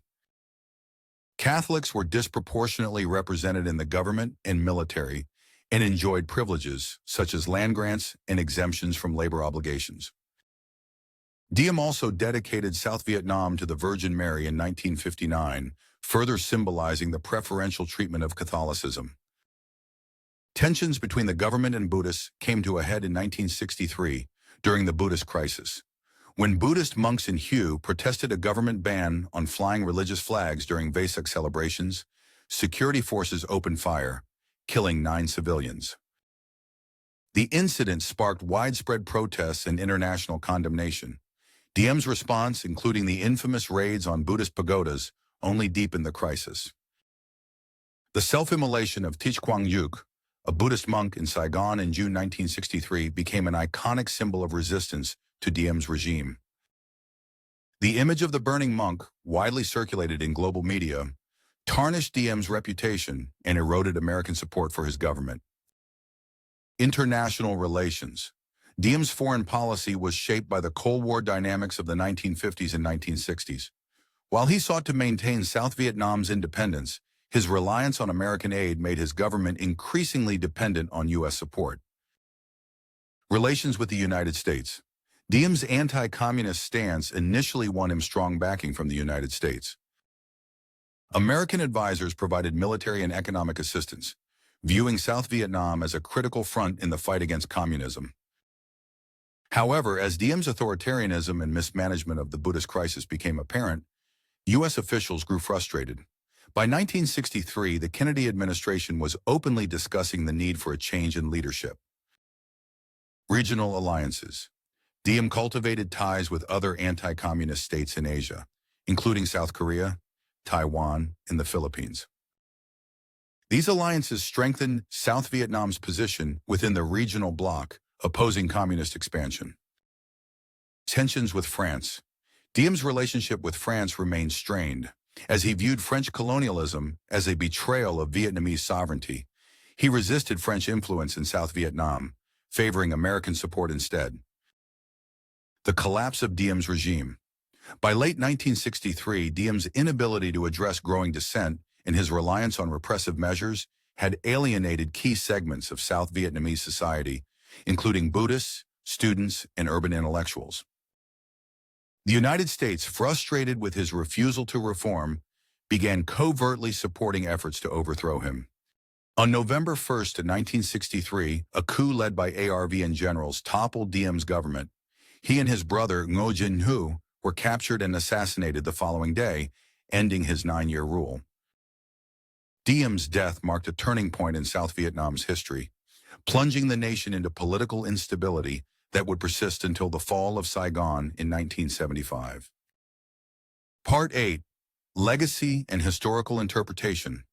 Catholics were disproportionately represented in the government and military and enjoyed privileges such as land grants and exemptions from labor obligations. Diem also dedicated South Vietnam to the Virgin Mary in 1959, further symbolizing the preferential treatment of Catholicism. Tensions between the government and Buddhists came to a head in 1963 during the Buddhist crisis, when Buddhist monks in Hue protested a government ban on flying religious flags during Vesak celebrations. Security forces opened fire, killing 9 civilians. The incident sparked widespread protests and international condemnation. Diem's response, including the infamous raids on Buddhist pagodas, only deepened the crisis. The self-immolation of Thich Quang Duc, a Buddhist monk in Saigon in June 1963, became an iconic symbol of resistance to Diem's regime. The image of the burning monk, widely circulated in global media, tarnished Diem's reputation and eroded American support for his government. International relations. Diem's foreign policy was shaped by the Cold War dynamics of the 1950s and 1960s. While he sought to maintain South Vietnam's independence, his reliance on American aid made his government increasingly dependent on U.S. support. Relations with the United States. Diem's anti-communist stance initially won him strong backing from the United States. American advisors provided military and economic assistance, viewing South Vietnam as a critical front in the fight against communism. However, as Diem's authoritarianism and mismanagement of the Buddhist crisis became apparent, U.S. officials grew frustrated. By 1963, the Kennedy administration was openly discussing the need for a change in leadership. Regional alliances. Diem cultivated ties with other anti-communist states in Asia, including South Korea, Taiwan, and the Philippines. These alliances strengthened South Vietnam's position within the regional bloc, opposing communist expansion. Tensions with France. Diem's relationship with France remained strained, as he viewed French colonialism as a betrayal of Vietnamese sovereignty. He resisted French influence in South Vietnam, favoring American support instead. The collapse of Diem's regime. By late 1963, Diem's inability to address growing dissent and his reliance on repressive measures had alienated key segments of South Vietnamese society, including Buddhists, students, and urban intellectuals. The United States, frustrated with his refusal to reform, began covertly supporting efforts to overthrow him. On November 1st, 1963, a coup led by ARVN generals toppled Diem's government. He and his brother, Ngô Đình Diệm, were captured and assassinated the following day, ending his 9-year rule. Diem's death marked a turning point in South Vietnam's history, plunging the nation into political instability that would persist until the fall of Saigon in 1975. Part 8. Legacy and Historical Interpretation.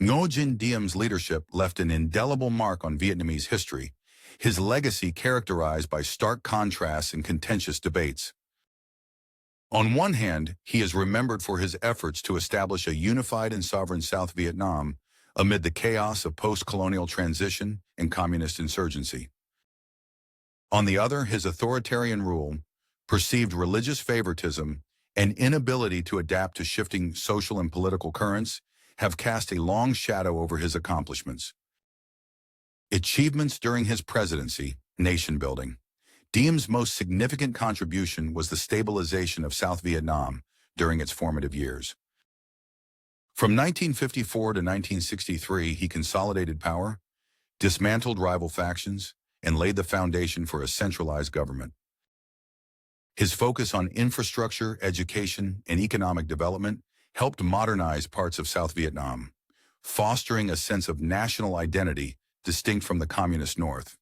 Ngô Đình Diem's leadership left an indelible mark on Vietnamese history, his legacy characterized by stark contrasts and contentious debates. On one hand, he is remembered for his efforts to establish a unified and sovereign South Vietnam amid the chaos of post-colonial transition and communist insurgency. On the other, his authoritarian rule, perceived religious favoritism, and inability to adapt to shifting social and political currents have cast a long shadow over his accomplishments. Achievements during his presidency, nation building. Diem's most significant contribution was the stabilization of South Vietnam during its formative years. From 1954 to 1963, he consolidated power, dismantled rival factions, and laid the foundation for a centralized government. His focus on infrastructure, education, and economic development helped modernize parts of South Vietnam, fostering a sense of national identity distinct from the communist North.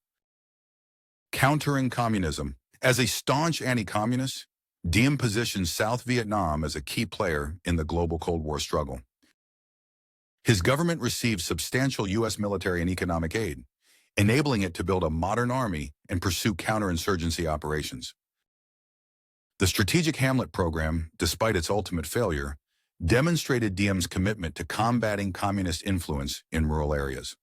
Countering communism. As a staunch anti-communist, Diem positioned South Vietnam as a key player in the global Cold War struggle. His government received substantial U.S. military and economic aid, enabling it to build a modern army and pursue counterinsurgency operations. The Strategic Hamlet program, despite its ultimate failure, demonstrated Diem's commitment to combating communist influence in rural areas.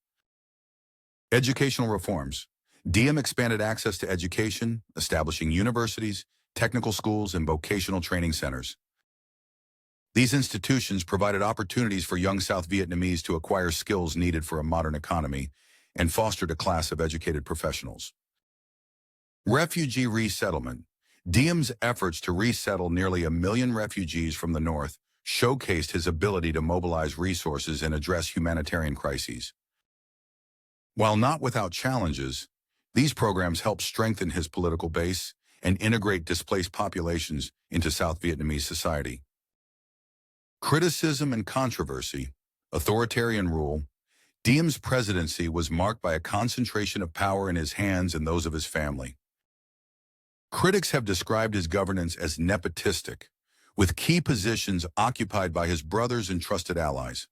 Educational reforms. Diem expanded access to education, establishing universities, technical schools, and vocational training centers. These institutions provided opportunities for young South Vietnamese to acquire skills needed for a modern economy and fostered a class of educated professionals. Refugee resettlement. Diem's efforts to resettle nearly 1 million refugees from the North showcased his ability to mobilize resources and address humanitarian crises. While not without challenges, these programs helped strengthen his political base and integrate displaced populations into South Vietnamese society. Criticism and controversy. Authoritarian rule. Diem's presidency was marked by a concentration of power in his hands and those of his family. Critics have described his governance as nepotistic, with key positions occupied by his brothers and trusted allies.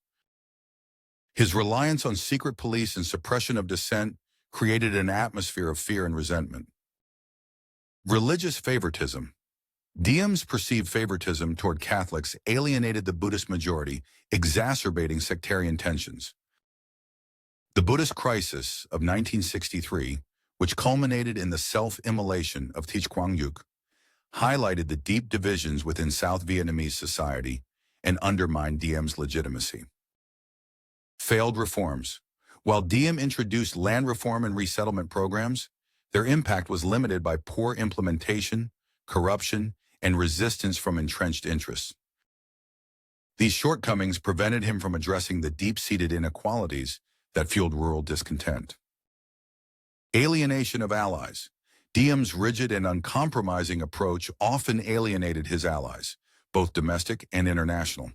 His reliance on secret police and suppression of dissent created an atmosphere of fear and resentment. Religious favoritism. Diem's perceived favoritism toward Catholics alienated the Buddhist majority, exacerbating sectarian tensions. The Buddhist crisis of 1963, which culminated in the self-immolation of Thich Quang Duc, highlighted the deep divisions within South Vietnamese society and undermined Diem's legitimacy. Failed reforms. While Diem introduced land reform and resettlement programs, their impact was limited by poor implementation, corruption, and resistance from entrenched interests. These shortcomings prevented him from addressing the deep-seated inequalities that fueled rural discontent. Alienation of allies. Diem's rigid and uncompromising approach often alienated his allies, both domestic and international.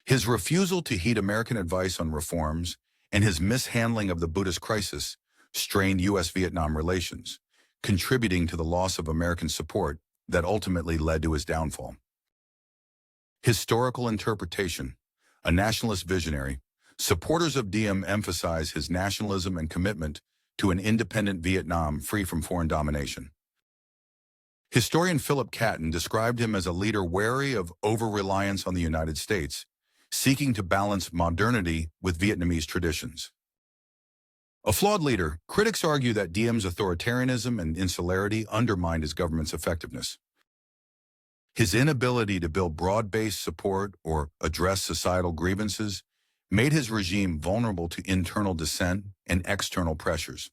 His refusal to heed American advice on reforms and his mishandling of the Buddhist crisis strained U.S.-Vietnam relations, contributing to the loss of American support that ultimately led to his downfall. Historical interpretation. A nationalist visionary, supporters of Diem emphasize his nationalism and commitment to an independent Vietnam free from foreign domination. Historian Philip Catton described him as a leader wary of over-reliance on the United States, seeking to balance modernity with Vietnamese traditions. A flawed leader, critics argue that Diem's authoritarianism and insularity undermined his government's effectiveness. His inability to build broad-based support or address societal grievances made his regime vulnerable to internal dissent and external pressures.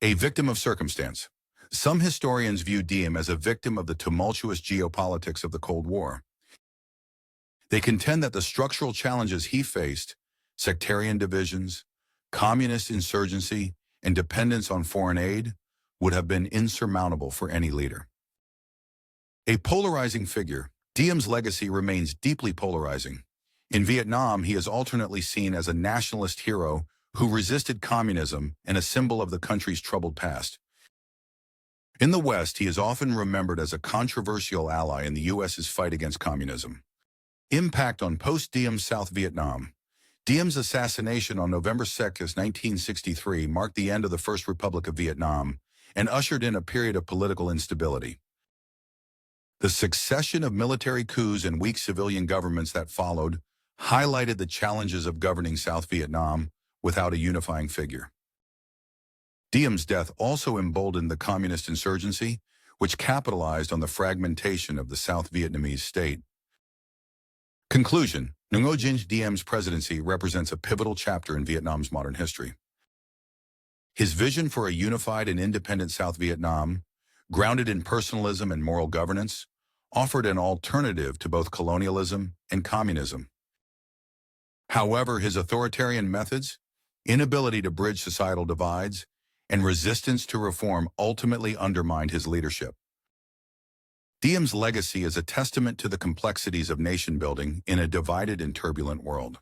A victim of circumstance. Some historians view Diem as a victim of the tumultuous geopolitics of the Cold War. They contend that the structural challenges he faced, sectarian divisions, communist insurgency, and dependence on foreign aid, would have been insurmountable for any leader. A polarizing figure, Diem's legacy remains deeply polarizing. In Vietnam, he is alternately seen as a nationalist hero who resisted communism and a symbol of the country's troubled past. In the West, he is often remembered as a controversial ally in the U.S.'s fight against communism. Impact on post-Diem South Vietnam. Diem's assassination on November 2, 1963 marked the end of the First Republic of Vietnam and ushered in a period of political instability. The succession of military coups and weak civilian governments that followed highlighted the challenges of governing South Vietnam without a unifying figure. Diem's death also emboldened the communist insurgency, which capitalized on the fragmentation of the South Vietnamese state. Conclusion. Ngô Đình Diem's presidency represents a pivotal chapter in Vietnam's modern history. His vision for a unified and independent South Vietnam, grounded in personalism and moral governance, offered an alternative to both colonialism and communism. However, his authoritarian methods, inability to bridge societal divides, and resistance to reform ultimately undermined his leadership. Diem's legacy is a testament to the complexities of nation building in a divided and turbulent world.